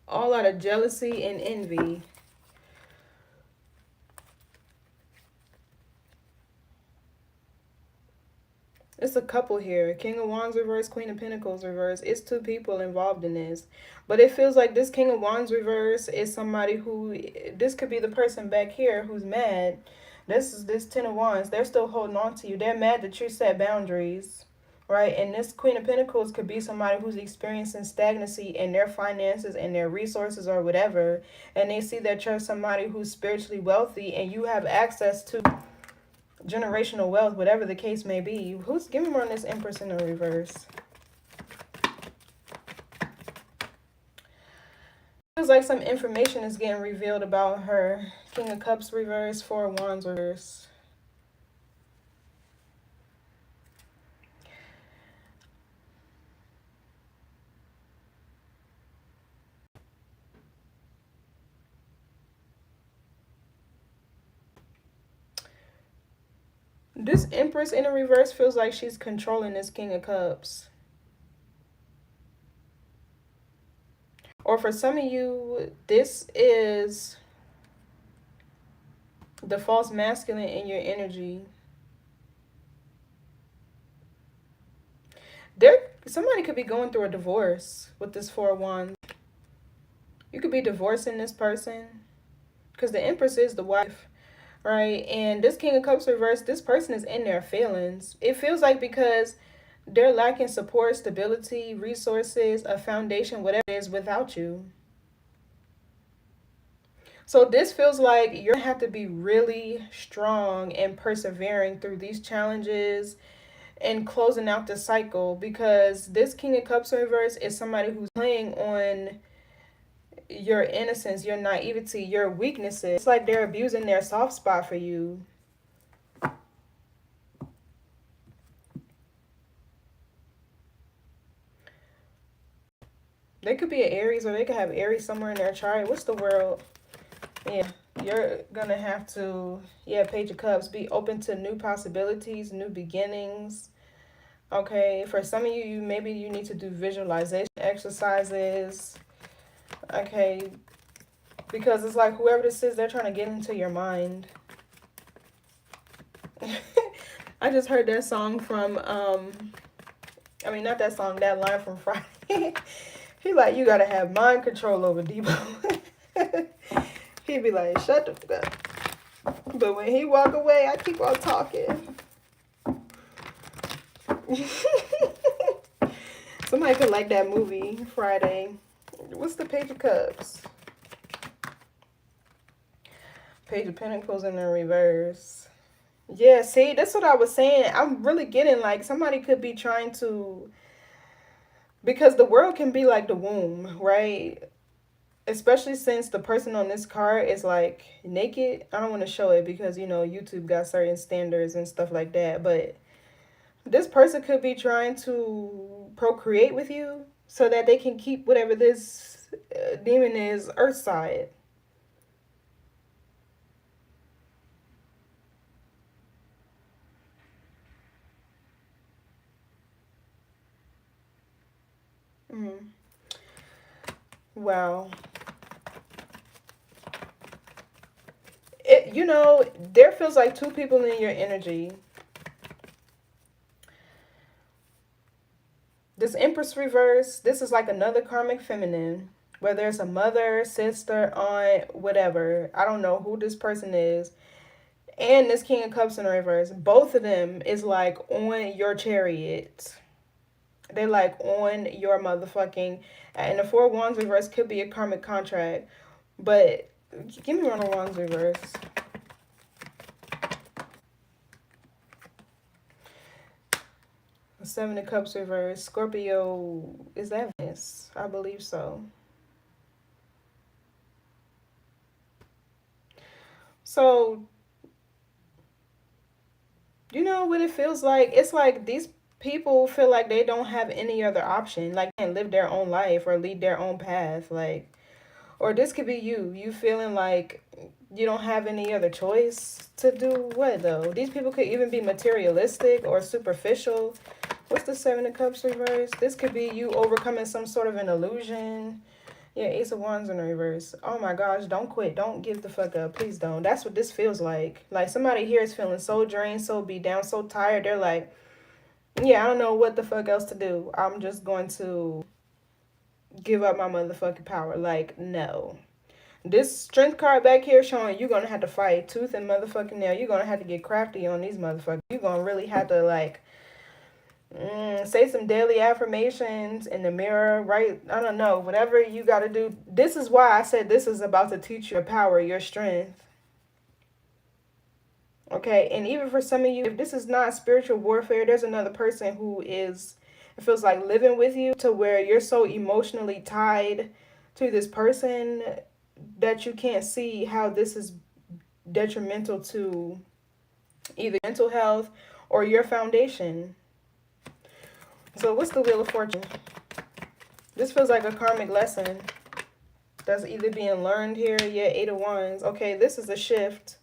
[SPEAKER 1] All out of jealousy and envy. It's a couple here. King of Wands reverse, Queen of Pentacles reverse. It's two people involved in this. But it feels like this King of Wands reverse is somebody who... This could be the person back here who's mad. This Ten of Wands. They're still holding on to you. They're mad that you set boundaries. Right? And this Queen of Pentacles could be somebody who's experiencing stagnancy in their finances and their resources or whatever. And they see that you're somebody who's spiritually wealthy and you have access to generational wealth, whatever the case may be. Who's giving more on this Empress in the reverse? Feels like some information is getting revealed about her. King of Cups reverse, Four of Wands reverse. This Empress in the reverse feels like she's controlling this King of Cups. Or for some of you, this is the false masculine in your energy. Somebody could be going through a divorce with this Four of Wands. You could be divorcing this person because the Empress is the wife. Right? And this King of Cups reverse, this person is in their feelings. It feels like because they're lacking support, stability, resources, a foundation, whatever it is, without you. So this feels like you're going to have to be really strong and persevering through these challenges and closing out the cycle, because this King of Cups reverse is somebody who's playing on your innocence, your naivety, your weaknesses. It's like they're abusing their soft spot for you. They could be an Aries, or they could have Aries somewhere in their chart. What's the world? Yeah, you're gonna have to, Page of Cups, be open to new possibilities, new beginnings. Okay, for some of you, maybe you need to do visualization exercises. Okay, because it's like whoever this is, they're trying to get into your mind. I just heard that song from, not that song, that line from Friday. He like, you gotta have mind control over Debo. He'd be like, shut the fuck up. But when he walk away, I keep on talking. Somebody could like that movie, Friday. What's the Page of Cups? Page of Pentacles in the reverse. Yeah, see, that's what I was saying. I'm really getting like somebody could be trying to, because the world can be like the womb, right? Especially since the person on this card is like naked. I don't want to show it because, you know, YouTube got certain standards and stuff like that. But this person could be trying to procreate with you so that they can keep whatever this demon is earthside. Wow. You know, there feels like two people in your energy. This Empress reverse, this is like another karmic feminine, whether it's a mother, sister, aunt, whatever. I don't know who this person is. And this King of Cups in reverse, both of them is like on your chariot. They like on your motherfucking, and the Four of Wands reverse could be a karmic contract. But give me one of Wands reverse. Seven of Cups reverse. Scorpio, is that Venus? I believe so. So, you know what it feels like? It's like these people feel like they don't have any other option. Like, they can't live their own life or lead their own path. Like, or this could be you. You feeling like you don't have any other choice to do what, though? These people could even be materialistic or superficial. What's the Seven of Cups reverse? This could be you overcoming some sort of an illusion. Yeah, Ace of Wands in reverse. Oh my gosh, don't quit. Don't give the fuck up. Please don't. That's what this feels like. Like, somebody here is feeling so drained, so beat down, so tired. They're like, yeah, I don't know what the fuck else to do. I'm just going to give up my motherfucking power. Like, no. This strength card back here showing you're going to have to fight tooth and motherfucking nail. You're going to have to get crafty on these motherfuckers. You're going to really have to, like, say some daily affirmations in the mirror, right? I don't know. Whatever you got to do. This is why I said this is about to teach your power, your strength. Okay? And even for some of you, if this is not spiritual warfare, there's another person who is, it feels like, living with you to where you're so emotionally tied to this person that you can't see how this is detrimental to either mental health or your foundation. So what's the Wheel of Fortune? This feels like a karmic lesson that's either being learned here. Yeah, Eight of Wands. Okay, this is a shift.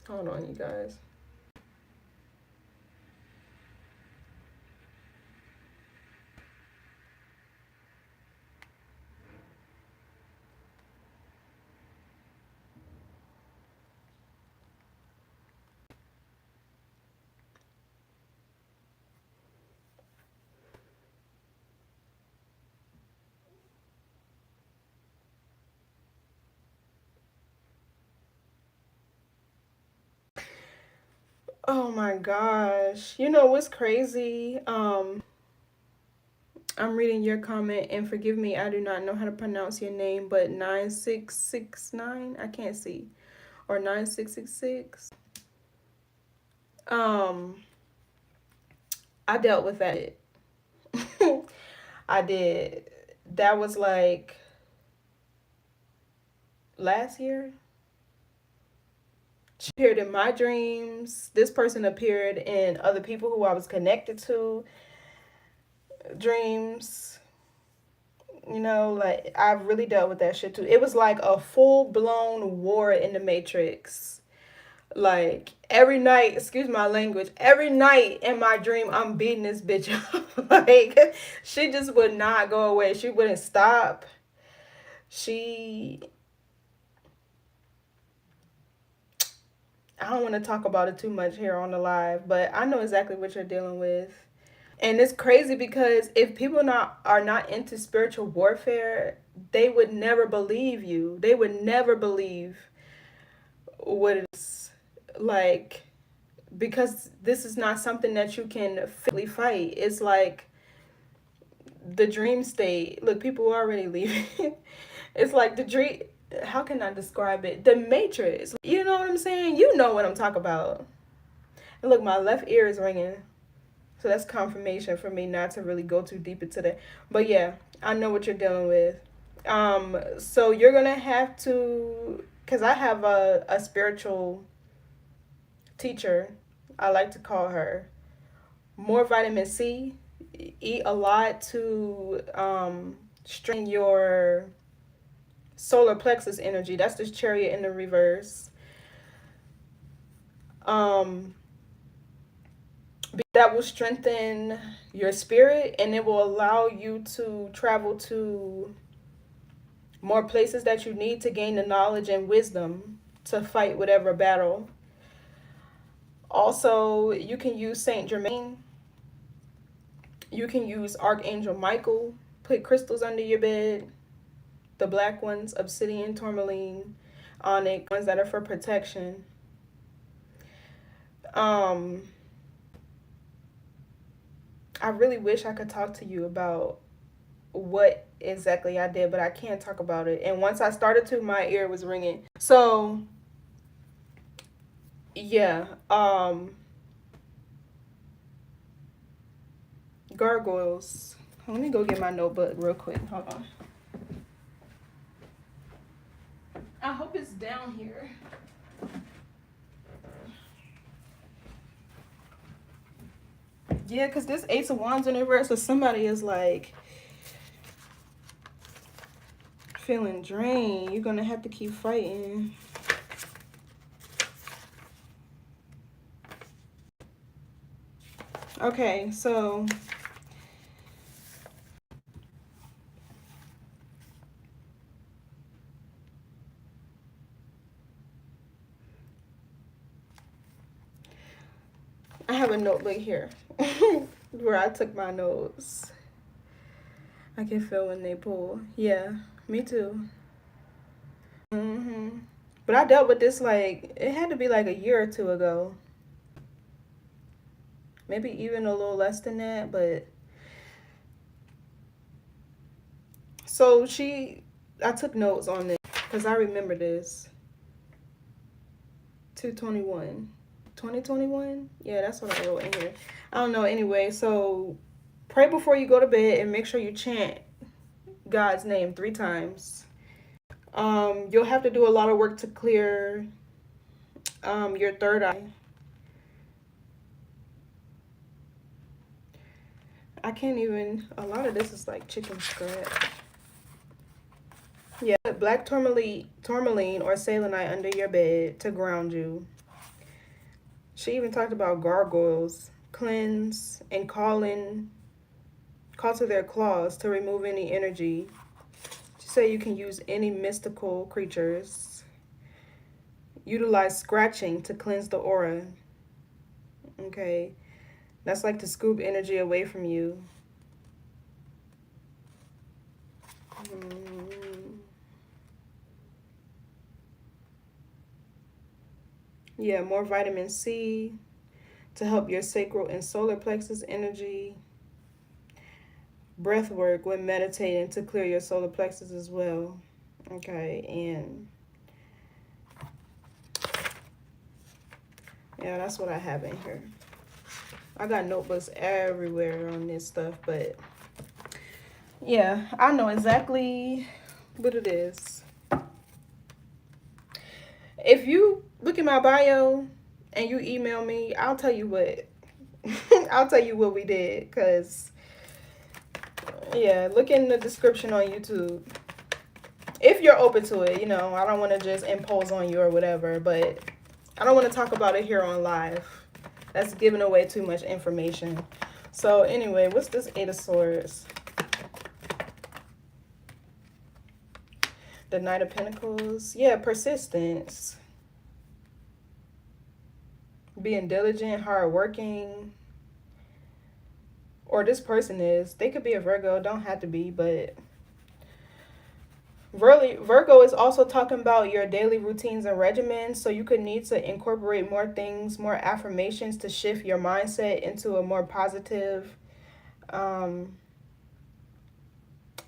[SPEAKER 1] Hold on, you guys. Oh my gosh. You know what's crazy? I'm reading your comment, and forgive me, I do not know how to pronounce your name, but 9669, I can't see, or 9666. I dealt with that. I did. That was like last year. She appeared in my dreams. This person appeared in other people who I was connected to dreams. You know, like, I really dealt with that shit too. It was like a full-blown war in the Matrix. Like, every night, excuse my language, every night in my dream, I'm beating this bitch up. Like, she just would not go away. She wouldn't stop. I don't want to talk about it too much here on the live, but I know exactly what you're dealing with. And it's crazy because if people are not into spiritual warfare, they would never believe you. They would never believe what it's like, because this is not something that you can physically fight. It's like the dream state. Look, people are already leaving. It's like the dream. How can I describe it? The Matrix. You know what I'm saying? You know what I'm talking about. And look, my left ear is ringing. So that's confirmation for me not to really go too deep into that. But yeah, I know what you're dealing with. So you're going to have to, because I have a spiritual teacher, I like to call her. More vitamin C. Eat a lot to strengthen your solar plexus energy. That's this Chariot in the reverse. That will strengthen your spirit, and it will allow you to travel to more places that you need to gain the knowledge and wisdom to fight whatever battle. Also, you can use Saint Germain You can use Archangel Michael. Put crystals under your bed. The black ones, obsidian, tourmaline, onyx, ones that are for protection. I really wish I could talk to you about what exactly I did, but I can't talk about it. And once I started to, my ear was ringing. So yeah, gargoyles. Let me go get my notebook real quick. Hold on. I hope it's down here. Yeah, because this Ace of Wands in reverse, so somebody is like feeling drained. You're gonna have to keep fighting. Okay, so I have a notebook here where I took my notes. I can feel when they pull. Yeah, me too. But I dealt with this like, it had to be like a year or two ago. Maybe even a little less than that, but so I took notes on this because I remember this. 221. 2021? Yeah, that's what I wrote in here. I don't know. Anyway, so pray before you go to bed and make sure you chant God's name 3 times. You'll have to do a lot of work to clear your third eye. I can't even, a lot of this is like chicken scratch. Yeah, black tourmaline or selenite under your bed to ground you. She even talked about gargoyles, cleanse, and call to their claws to remove any energy. She said you can use any mystical creatures. Utilize scratching to cleanse the aura. Okay. That's like to scoop energy away from you. Yeah, more vitamin C to help your sacral and solar plexus energy. Breath work when meditating to clear your solar plexus as well. Okay, and yeah, that's what I have in here. I got notebooks everywhere on this stuff, but yeah, I know exactly what it is. If you look at my bio and you email me, I'll tell you what I'll tell you what we did, because yeah, look in the description on YouTube. If you're open to it, you know, I don't want to just impose on you or whatever, but I don't want to talk about it here on live. That's giving away too much information. So anyway, what's this 8 of Swords? The Knight of Pentacles. Yeah, persistence. Being diligent, hardworking. Or this person is. They could be a Virgo, don't have to be, but Virgo is also talking about your daily routines and regimens, so you could need to incorporate more things, more affirmations to shift your mindset into a more positive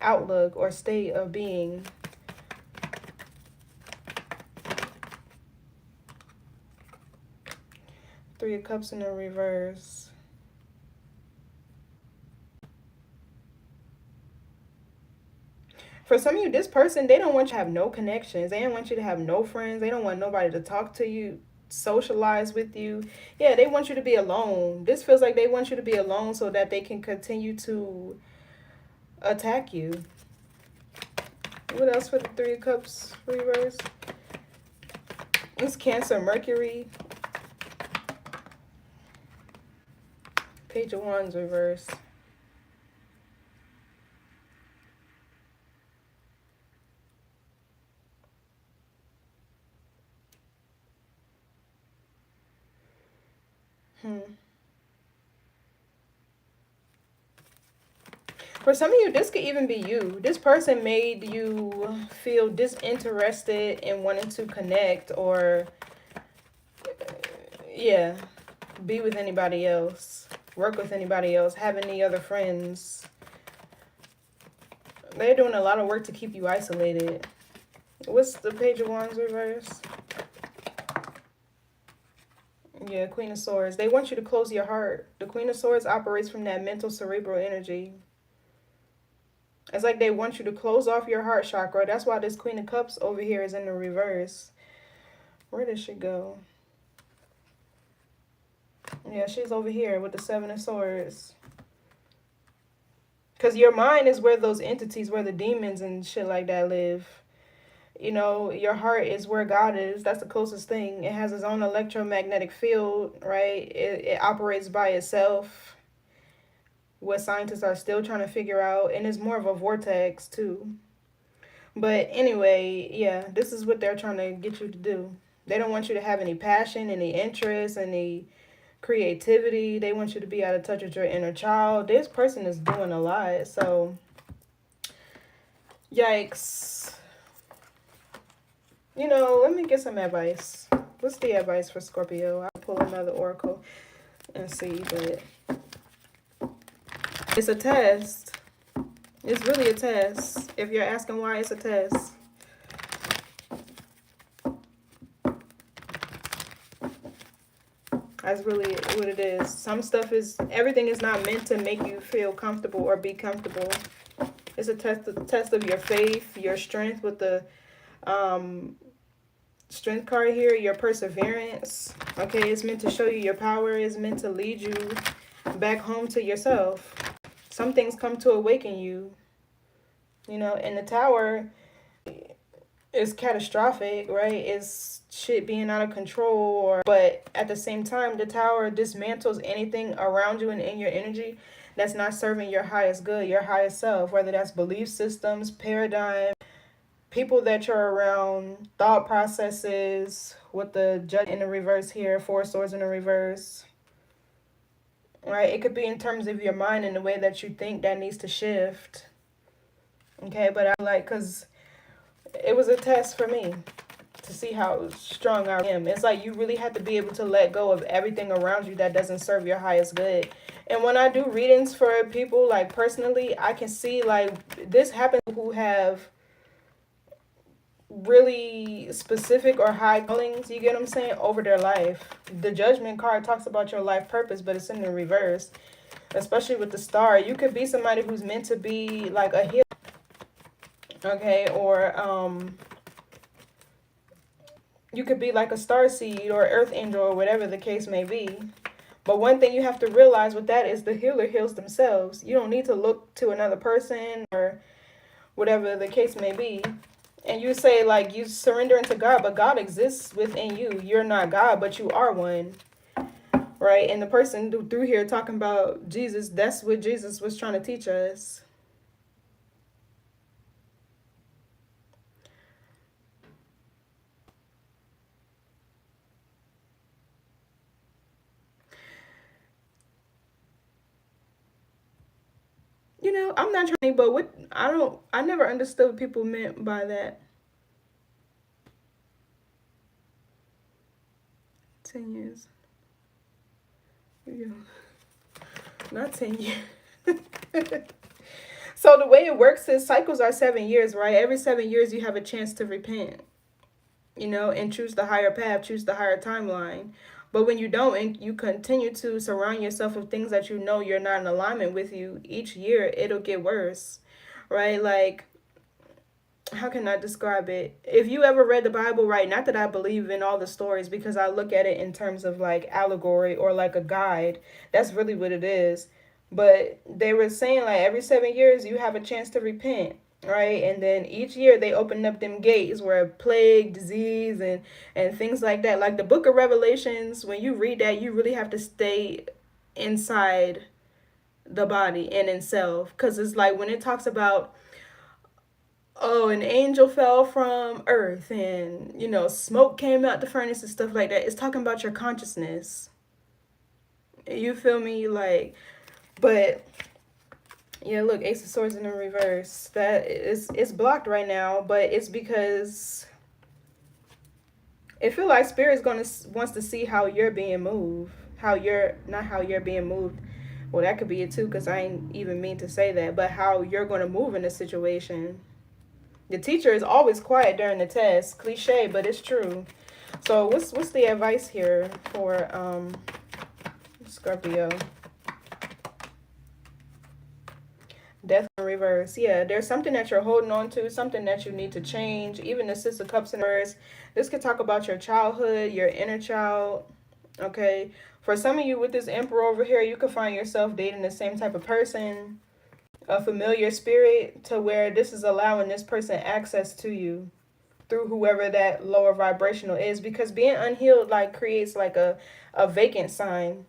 [SPEAKER 1] outlook or state of being. Three of Cups in the reverse. For some of you, this person, they don't want you to have no connections. They don't want you to have no friends. They don't want nobody to talk to you, socialize with you. Yeah, they want you to be alone. This feels like they want you to be alone so that they can continue to attack you. What else for the Three of Cups reverse? It's Cancer, Mercury. Page of Wands reverse. For some of you, this could even be you. This person made you feel disinterested in wanting to connect or, yeah, be with anybody else, work with anybody else, have any other friends. They're doing a lot of work to keep you isolated. What's the Page of Wands reverse? Yeah, Queen of Swords. They want you to close your heart. The Queen of Swords operates from that mental cerebral energy. It's like they want you to close off your heart chakra. That's why this Queen of Cups over here is in the reverse. Where did she go? Yeah, she's over here with the Seven of Swords. Because your mind is where those entities, where the demons and shit like that live. You know, your heart is where God is. That's the closest thing. It has its own electromagnetic field, right? It operates by itself. What scientists are still trying to figure out. And it's more of a vortex, too. But anyway, yeah, this is what they're trying to get you to do. They don't want you to have any passion, any interest, any creativity. They want you to be out of touch with your inner child. This person is doing a lot. So, yikes. You know, let me get some advice. What's the advice for Scorpio? I'll pull another oracle and see, but it's a test. It's really a test. If you're asking why it's a test. That's really what it is. Some stuff is, everything is not meant to make you feel comfortable or be comfortable. It's a test of your faith, your strength with the strength card here, your perseverance. Okay, it's meant to show you your power. It's meant to lead you back home to yourself. Some things come to awaken you. You know, and the Tower is catastrophic, right? It's shit being out of control. But at the same time, the Tower dismantles anything around you and in your energy that's not serving your highest good, your highest self, whether that's belief systems, paradigm, people that you're around, thought processes, with the Judge in the reverse here, Four Swords in the reverse. Right? It could be in terms of your mind and the way that you think that needs to shift. Okay, but I like, because it was a test for me to see how strong I am. It's like you really have to be able to let go of everything around you that doesn't serve your highest good. And when I do readings for people, like personally, I can see like this happens who have really specific or high callings, you get what I'm saying, over their life. The Judgment card talks about your life purpose, but it's in the reverse, especially with the Star. You could be somebody who's meant to be like a healer, okay, or you could be like a star seed or earth angel or whatever the case may be. But one thing you have to realize with that is the healer heals themselves. You don't need to look to another person or whatever the case may be. And you say, like, you surrender into God, but God exists within you. You're not God, but you are one, right? And the person through here talking about Jesus, that's what Jesus was trying to teach us. You know, I'm not trying, but what I never understood what people meant by that. 10 years. Yeah. Not 10 years. So the way it works is cycles are 7 years, right? Every 7 years you have a chance to repent, you know, and choose the higher path, choose the higher timeline. But when you don't and you continue to surround yourself with things that you know you're not in alignment with you, each year it'll get worse, right? Like, how can I describe it? If you ever read the Bible, right, not that I believe in all the stories because I look at it in terms of like allegory or like a guide. That's really what it is. But they were saying like every 7 years you have a chance to repent, right? And then each year they open up them gates where plague, disease, and things like that. Like the book of Revelations, when you read that, you really have to stay inside the body and in self. Because it's like when it talks about, oh, an angel fell from earth and, you know, smoke came out the furnace and stuff like that. It's talking about your consciousness. You feel me? Like, but Yeah, look, Ace of Swords in the reverse. That is, it's blocked right now, but it's because it feel like Spirit's wants to see how you're being moved. How you're, not how you're being moved. Well, that could be it too, because I ain't even mean to say that, but how you're going to move in a situation. The teacher is always quiet during the test. Cliche, but it's true. So what's the advice here for Scorpio? Death in reverse. Yeah, there's something that you're holding on to, something that you need to change. Even the Six of Cups in reverse. This could talk about your childhood, your inner child. Okay. For some of you with this Emperor over here, you could find yourself dating the same type of person, a familiar spirit, to where this is allowing this person access to you through whoever that lower vibrational is, because being unhealed like creates like a vacant sign,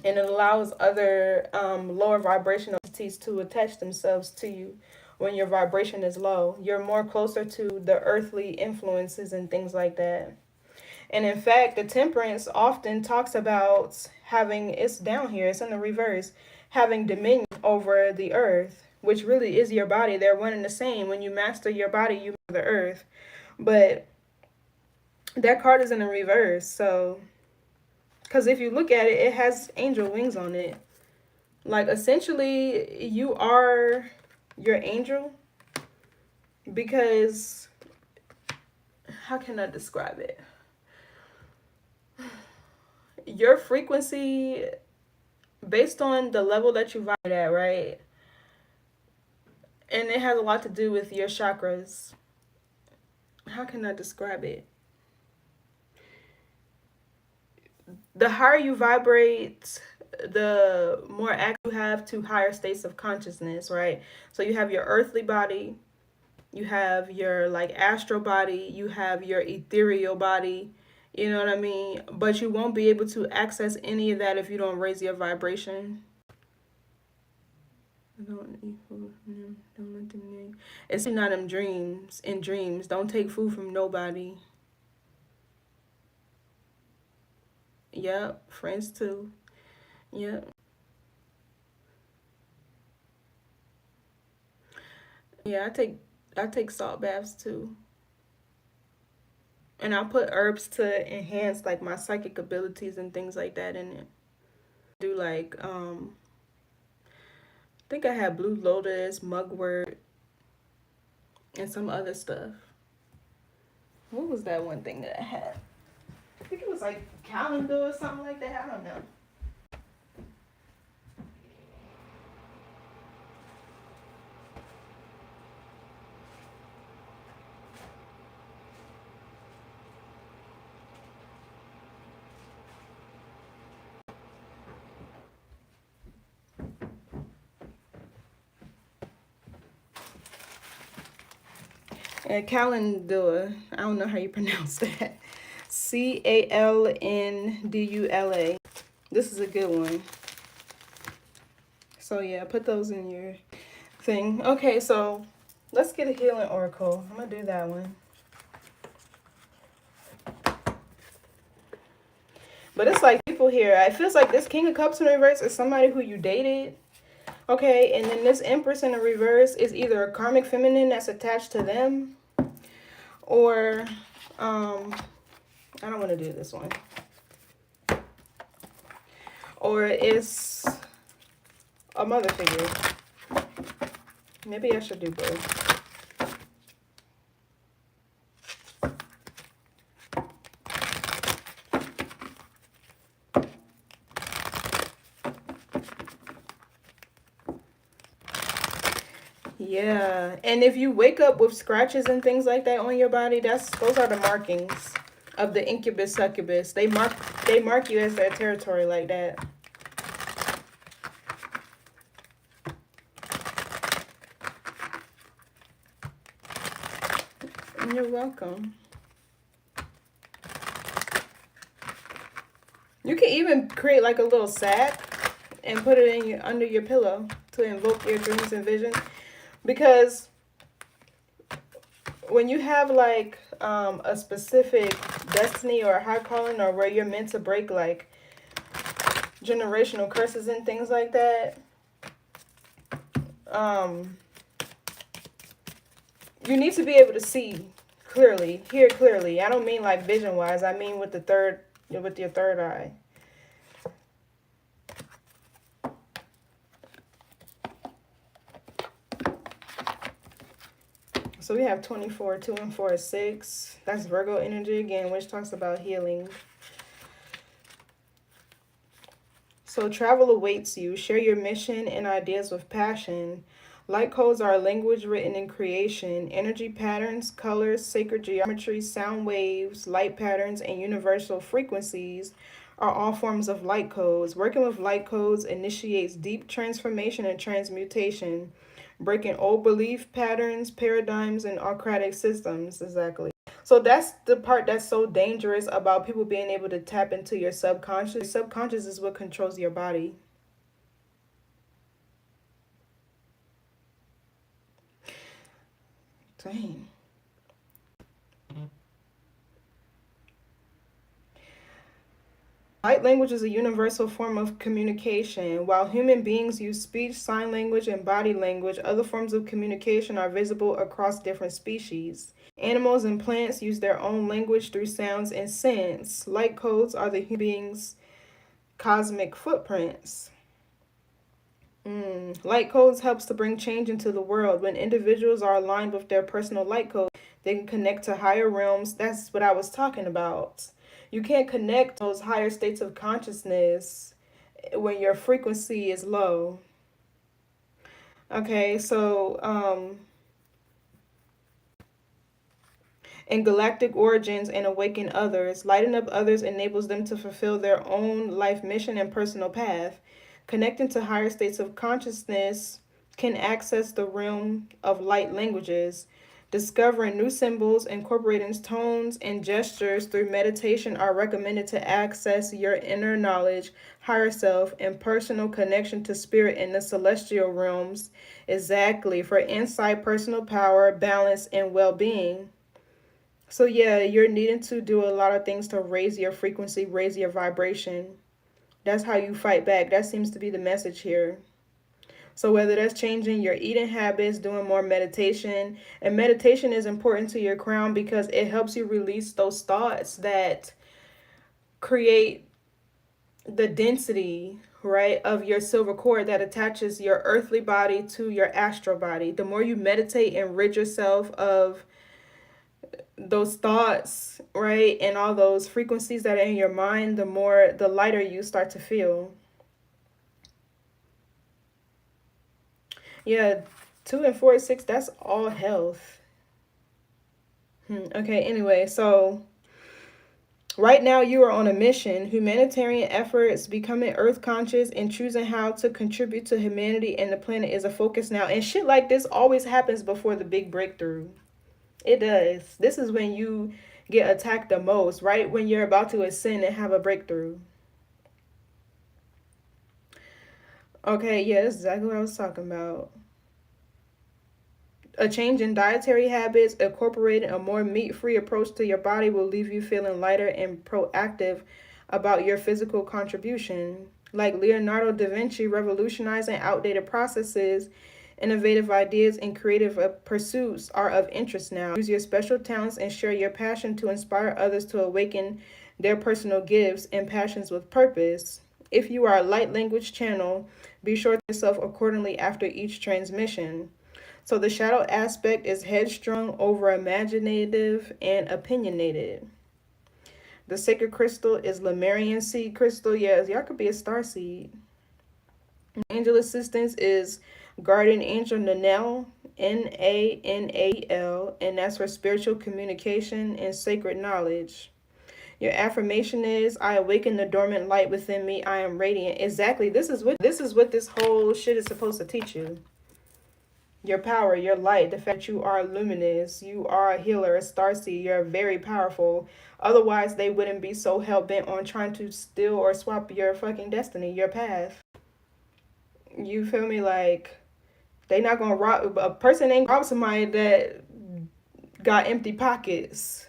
[SPEAKER 1] and it allows other lower vibrational entities to attach themselves to you. When your vibration is low, you're more closer to the earthly influences and things like that. And in fact, the Temperance often talks about having, it's down here, it's in the reverse, having dominion over the earth, which really is your body. They're one and the same. When you master your body, you master the earth. But that card is in the reverse. So, because if you look at it, it has angel wings on it. Like, essentially, you are your angel. Because, how can I describe it? Your frequency, based on the level that you vibrate at, right? And it has a lot to do with your chakras. How can I describe it? The higher you vibrate, the more access you have to higher states of consciousness, right? So you have your earthly body, you have your like astral body, you have your ethereal body, you know what I mean? But you won't be able to access any of that if you don't raise your vibration. It's not in dreams. In dreams, don't take food from nobody. Yep, friends too. Yep. Yeah, I take salt baths too. And I put herbs to enhance like my psychic abilities and things like that in it. Do like I think I had blue lotus, mugwort, and some other stuff. What was that one thing that I had? I think it was like calendar or something like that. I don't know. Calendula. I don't know how you pronounce that. Calndula. This is a good one. So yeah, put those in your thing. Okay, so let's get a healing oracle. I'm gonna do that one. But it's like people here. It feels like this King of Cups in reverse is somebody who you dated. Okay, and then this Empress in the reverse is either a karmic feminine that's attached to them, or I don't want to do this one, or it's a mother figure. Maybe I should do both. Yeah, and if you wake up with scratches and things like that on your body, those are the markings of the incubus succubus. They mark you as their territory like that. You're welcome. You can even create like a little sack and put it in under your pillow to invoke your dreams and visions. Because when you have like a specific destiny or a high calling, or where you're meant to break like generational curses and things like that, you need to be able to see clearly, hear clearly. I don't mean like vision wise. I mean with your third eye. So we have 24, 2 and 4 is 6. That's Virgo energy again, which talks about healing. So travel awaits you. Share your mission and ideas with passion. Light codes are a language written in creation. Energy patterns, colors, sacred geometry, sound waves, light patterns, and universal frequencies are all forms of light codes. Working with light codes initiates deep transformation and transmutation, breaking old belief patterns, paradigms, and archaic systems. Exactly. So that's the part that's so dangerous about people being able to tap into your subconscious. Your subconscious is what controls your body. Dang. Light language is a universal form of communication. While human beings use speech, sign language, and body language, other forms of communication are visible across different species. Animals and plants use their own language through sounds and scents. Light codes are the human beings' cosmic footprints. Light codes helps to bring change into the world. When individuals are aligned with their personal light code, they can connect to higher realms. That's what I was talking about. You can't connect those higher states of consciousness when your frequency is low. Okay, so in galactic origins and awaken others, lighting up others enables them to fulfill their own life mission and personal path. Connecting to higher states of consciousness can access the realm of light languages. Discovering new symbols, incorporating tones and gestures through meditation are recommended to access your inner knowledge, higher self, and personal connection to spirit in the celestial realms. Exactly, for insight, personal power, balance, and well-being. So yeah, you're needing to do a lot of things to raise your frequency, raise your vibration. That's how you fight back. That seems to be the message here. So whether that's changing your eating habits, doing more meditation, and meditation is important to your crown because it helps you release those thoughts that create the density, right, of your silver cord that attaches your earthly body to your astral body. The more you meditate and rid yourself of those thoughts, right, and all those frequencies that are in your mind, the lighter you start to feel. Yeah, 2 and 4 and 6, that's all health. Okay, anyway, so right now you are on a mission. Humanitarian efforts, becoming earth conscious, and choosing how to contribute to humanity and the planet is a focus now. And shit like this always happens before the big breakthrough. It does. This is when you get attacked the most, right when you're about to ascend and have a breakthrough. Okay, yeah, that's exactly what I was talking about. A change in dietary habits, incorporating a more meat-free approach to your body will leave you feeling lighter and proactive about your physical contribution. Like Leonardo da Vinci revolutionizing outdated processes, innovative ideas and creative pursuits are of interest now. Use your special talents and share your passion to inspire others to awaken their personal gifts and passions with purpose. If you are a light language channel, be sure to yourself accordingly after each transmission. So the shadow aspect is headstrong, over imaginative, and opinionated. The sacred crystal is Lemurian seed crystal. Yes, y'all could be a star seed. Angel assistance is guardian angel Nanel, Nanal, and that's for spiritual communication and sacred knowledge. Your affirmation is, I awaken the dormant light within me. I am radiant. Exactly. This is what this whole shit is supposed to teach you. Your power, your light, the fact you are luminous, you are a healer, a starseed, you're very powerful. Otherwise, they wouldn't be so hell-bent on trying to steal or swap your fucking destiny, your path. You feel me? Like, they not gonna rob, a person ain't rob somebody that got empty pockets.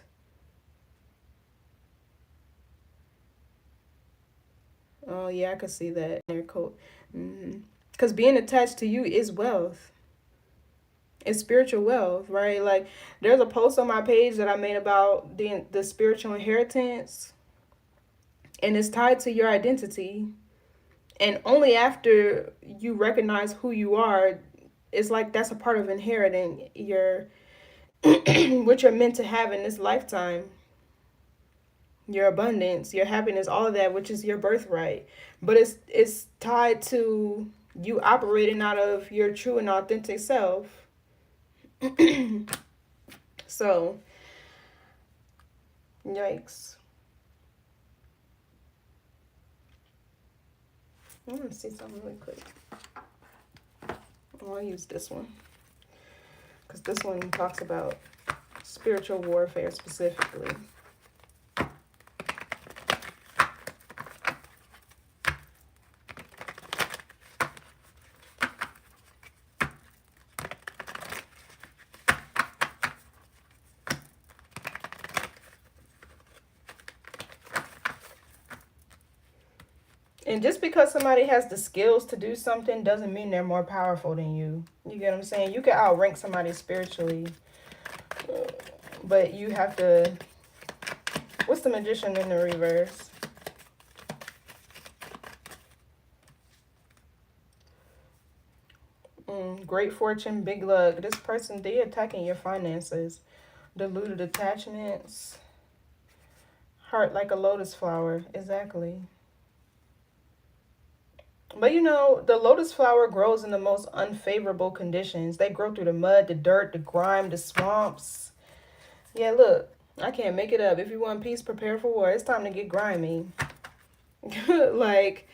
[SPEAKER 1] Oh, yeah, I could see that in their coat. Because being attached to you is wealth. is spiritual wealth, right? Like, there's a post on my page that I made about the spiritual inheritance, and it's tied to your identity. And only after you recognize who you are, it's like that's a part of inheriting your what you're meant to have in this lifetime. Your abundance, your happiness, all of that, which is your birthright. But it's tied to you operating out of your true and authentic self. So, yikes. I want to see something really quick. I'll use this one, because this one talks about spiritual warfare specifically. And just because somebody has the skills to do something doesn't mean they're more powerful than you. You get what I'm saying? You can outrank somebody spiritually, but you have to... What's the Magician in the reverse? Great fortune, big luck. This person, they attacking your finances. Deluded attachments. Heart like a lotus flower. Exactly. But you know, the lotus flower grows in the most unfavorable conditions. They grow through the mud, the dirt, the grime, the swamps. Yeah, look, I can't make it up. If you want peace, prepare for war. It's time to get grimy. Like,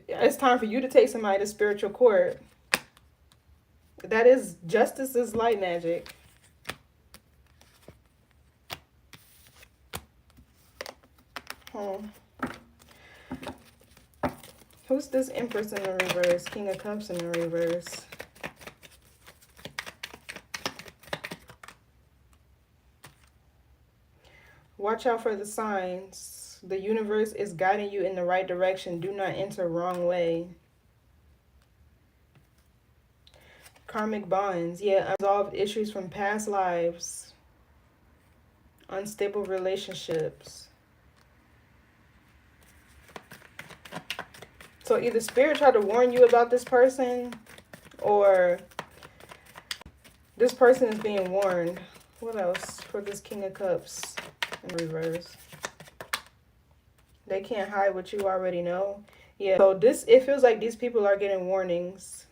[SPEAKER 1] it's time for you to take somebody to spiritual court. That is, justice is light magic. Who's this Empress in the reverse? King of Cups in the reverse. Watch out for the signs. The universe is guiding you in the right direction. Do not enter wrong way. Karmic bonds. Yeah, unresolved issues from past lives. Unstable relationships. So either Spirit tried to warn you about this person, or this person is being warned. What else for this King of Cups in reverse? They can't hide what you already know. Yeah, so it feels like these people are getting warnings.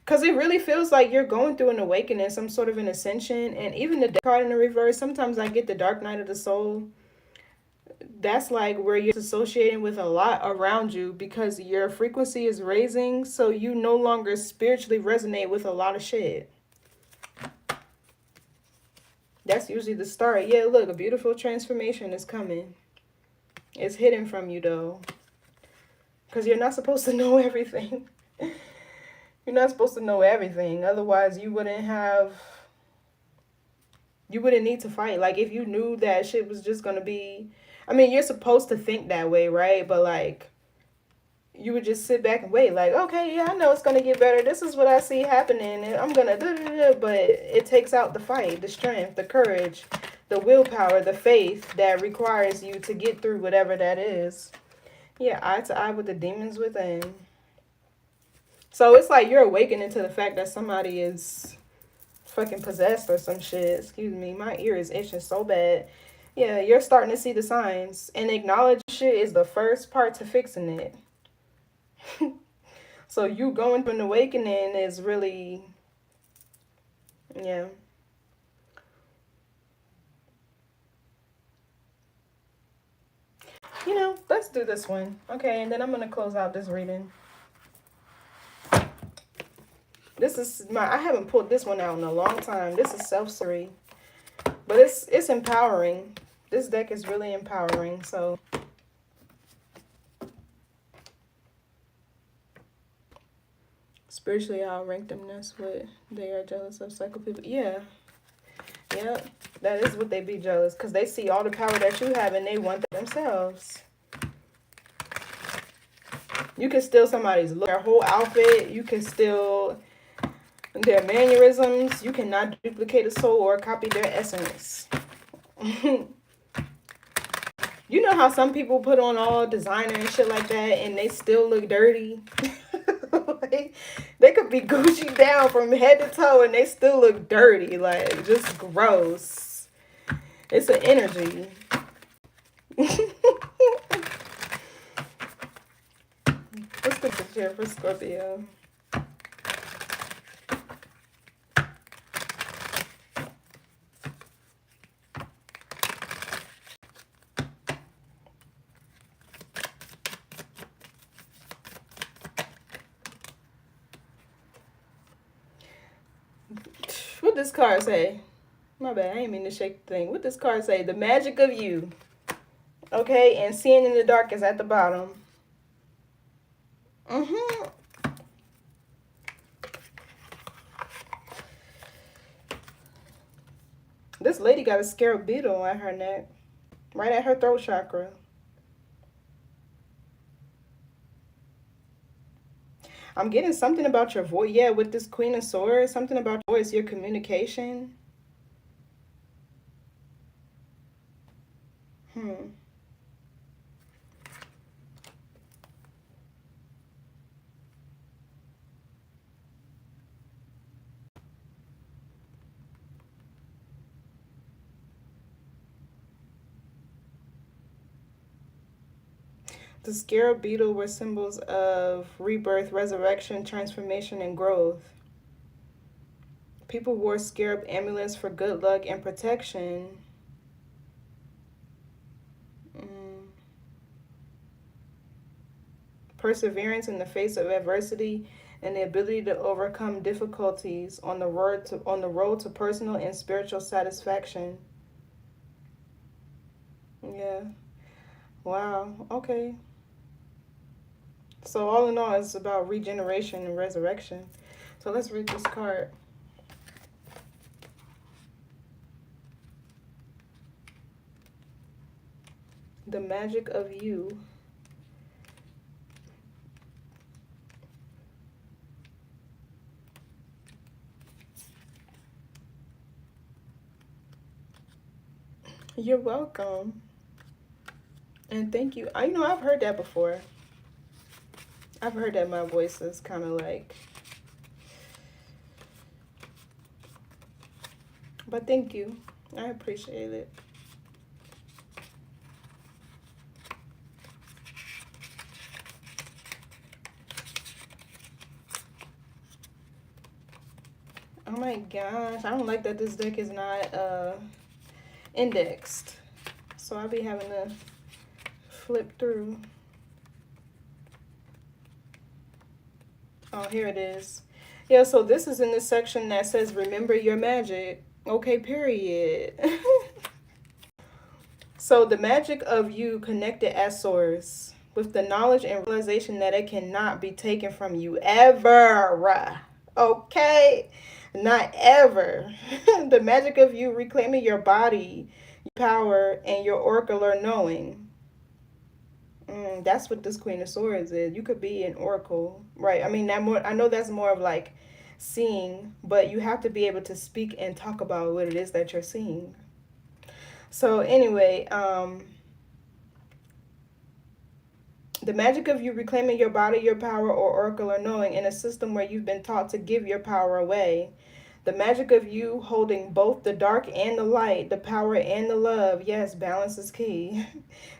[SPEAKER 1] Because it really feels like you're going through an awakening, some sort of an ascension. And even the Death card in the reverse, sometimes I get the Dark Night of the Soul. That's like where you're associating with a lot around you because your frequency is raising, so you no longer spiritually resonate with a lot of shit. That's usually the start. Yeah, look, a beautiful transformation is coming. It's hidden from you, though, because you're not supposed to know everything. You're not supposed to know everything. Otherwise, you wouldn't need to fight. Like, if you knew that shit was just going to be... I mean, you're supposed to think that way, right? But, like, you would just sit back and wait. Like, okay, yeah, I know it's going to get better. This is what I see happening. And I'm going to... But it takes out the fight, the strength, the courage, the willpower, the faith that requires you to get through whatever that is. Yeah, eye to eye with the demons within. So it's like you're awakening to the fact that somebody is fucking possessed or some shit. Excuse me, my ear is itching so bad. Yeah, you're starting to see the signs. And acknowledge shit is the first part to fixing it. So you going through an awakening is really... Yeah. You know, let's do this one. Okay, and then I'm going to close out this reading. This is I haven't pulled this one out in a long time. This is self-story. But it's empowering. This deck is really empowering. So spiritually, I'll rank them. That's what they are jealous of. Psycho people. Yeah. Yeah. That is what they be jealous. Because they see all the power that you have and they want that themselves. You can steal somebody's look, their whole outfit. You can steal their mannerisms. You cannot duplicate a soul or copy their essence. You know how some people put on all designer and shit like that and they still look dirty? Like, they could be Gucci down from head to toe and they still look dirty. Like, just gross. It's an energy. What's the picture for Scorpio? What this card say? My bad, I didn't mean to shake the thing. What this card say? The magic of you. Okay, and seeing in the dark is at the bottom. This lady got a scarab beetle at her neck. Right at her throat chakra. I'm getting something about your voice. Yeah, with this Queen of Swords. Something about your voice, your communication. The scarab beetle were symbols of rebirth, resurrection, transformation, and growth. People wore scarab amulets for good luck and protection. Perseverance in the face of adversity and the ability to overcome difficulties on the road to personal and spiritual satisfaction. Yeah. Wow. Okay. So all in all, it's about regeneration and resurrection. So let's read this card. The magic of you. You're welcome. And thank you. I know I've heard that before. I've heard that my voice is kind of like... But thank you. I appreciate it. Oh my gosh. I don't like that this deck is not indexed. So I'll be having to flip through. Oh, here it is. Yeah, so this is in the section that says, remember your magic. Okay, period. So the magic of you connected as source with the knowledge and realization that it cannot be taken from you ever. Okay? Not ever. The magic of you reclaiming your body, your power, and your oracular knowing. That's what this Queen of Swords is. You could be an oracle, right? I mean, I know that's more of like seeing, but you have to be able to speak and talk about what it is that you're seeing. So anyway, the magic of you reclaiming your body, your power, or oracular knowing in a system where you've been taught to give your power away. The magic of you holding both the dark and the light, the power and the love. Yes, balance is key.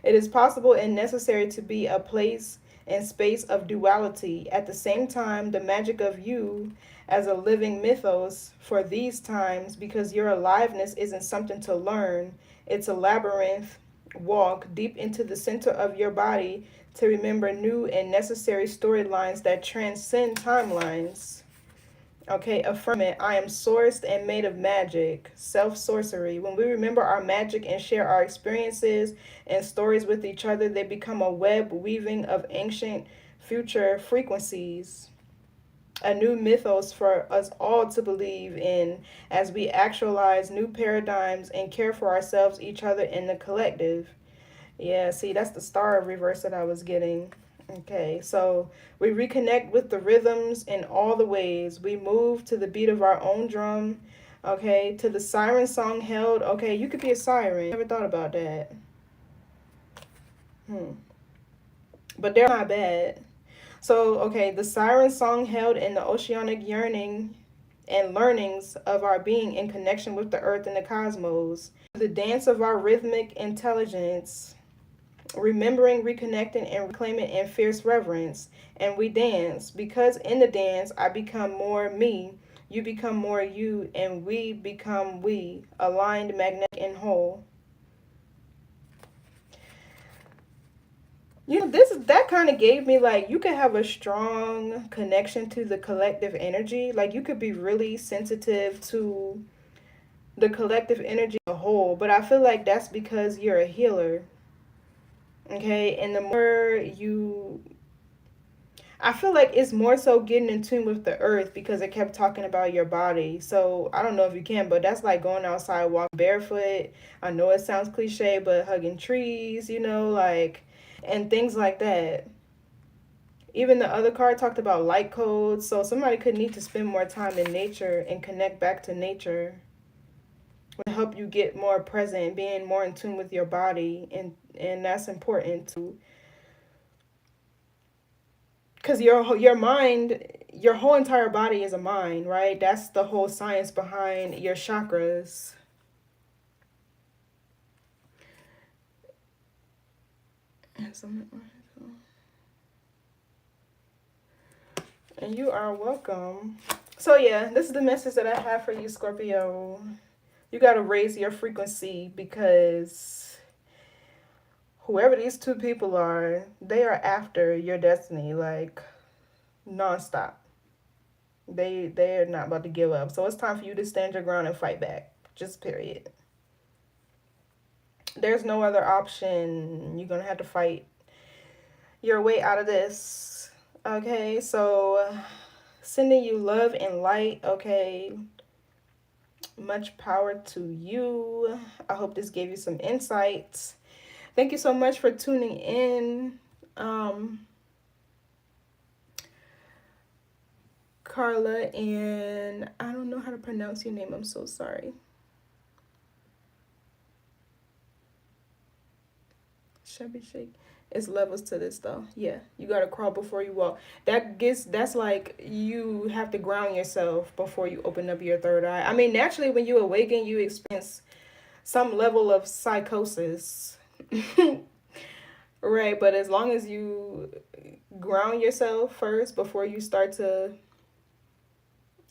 [SPEAKER 1] It is possible and necessary to be a place and space of duality. At the same time, the magic of you as a living mythos for these times, because your aliveness isn't something to learn. It's a labyrinth walk deep into the center of your body to remember new and necessary storylines that transcend timelines. Okay, affirm it. I am sourced and made of magic. Self-sorcery. When we remember our magic and share our experiences and stories with each other, they become a web weaving of ancient future frequencies. A new mythos for us all to believe in as we actualize new paradigms and care for ourselves, each other, and the collective. Yeah, see, that's the star reverse that I was getting. Okay, so we reconnect with the rhythms in all the ways. We move to the beat of our own drum. Okay, to the siren song held. Okay, you could be a siren. Never thought about that. But they're not bad. So, okay, the siren song held in the oceanic yearning and learnings of our being in connection with the earth and the cosmos. The dance of our rhythmic intelligence, remembering, reconnecting, and reclaiming in fierce reverence. And we dance because in the dance I become more me, you become more you, and we become we, aligned, magnetic, and whole. You know, that kind of gave me like you could have a strong connection to the collective energy. Like you could be really sensitive to the collective energy as a whole, but I feel like that's because you're a healer. Okay, and the more you, I feel like it's more so getting in tune with the earth because it kept talking about your body. So I don't know if you can, but that's like going outside, walking barefoot. I know it sounds cliche, but hugging trees, you know, like, and things like that. Even the other card talked about light codes, so somebody could need to spend more time in nature and connect back to nature to help you get more present, being more in tune with your body, and that's important too. Because your mind, your whole entire body is a mind, right? That's the whole science behind your chakras. And you are welcome. So yeah, this is the message that I have for you, Scorpio. You got to raise your frequency because whoever these two people are, they are after your destiny, like nonstop. They're not about to give up. So it's time for you to stand your ground and fight back. Just period. There's no other option. You're gonna have to fight your way out of this. Okay, so sending you love and light. Okay, much power to you. I hope this gave you some insights. Thank you so much for tuning in. Carla, and I don't know how to pronounce your name. I'm so sorry. Shabby shake. It's levels to this though. Yeah, you gotta crawl before you walk. That's like you have to ground yourself before you open up your third eye. I mean, naturally, when you awaken, you experience some level of psychosis. Right, but as long as you ground yourself first before you start to.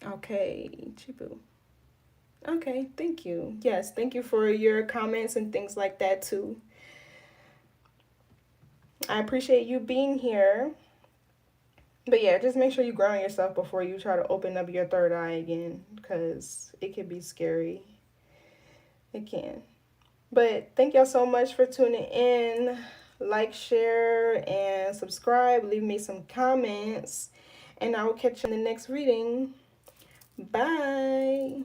[SPEAKER 1] Okay, Chibu. Okay, thank you. Yes, thank you for your comments and things like that too. I appreciate you being here. But yeah, just make sure you ground yourself before you try to open up your third eye again, because it can be scary. It can. But thank y'all so much for tuning in. Like, share, and subscribe. Leave me some comments. And I will catch you in the next reading. Bye.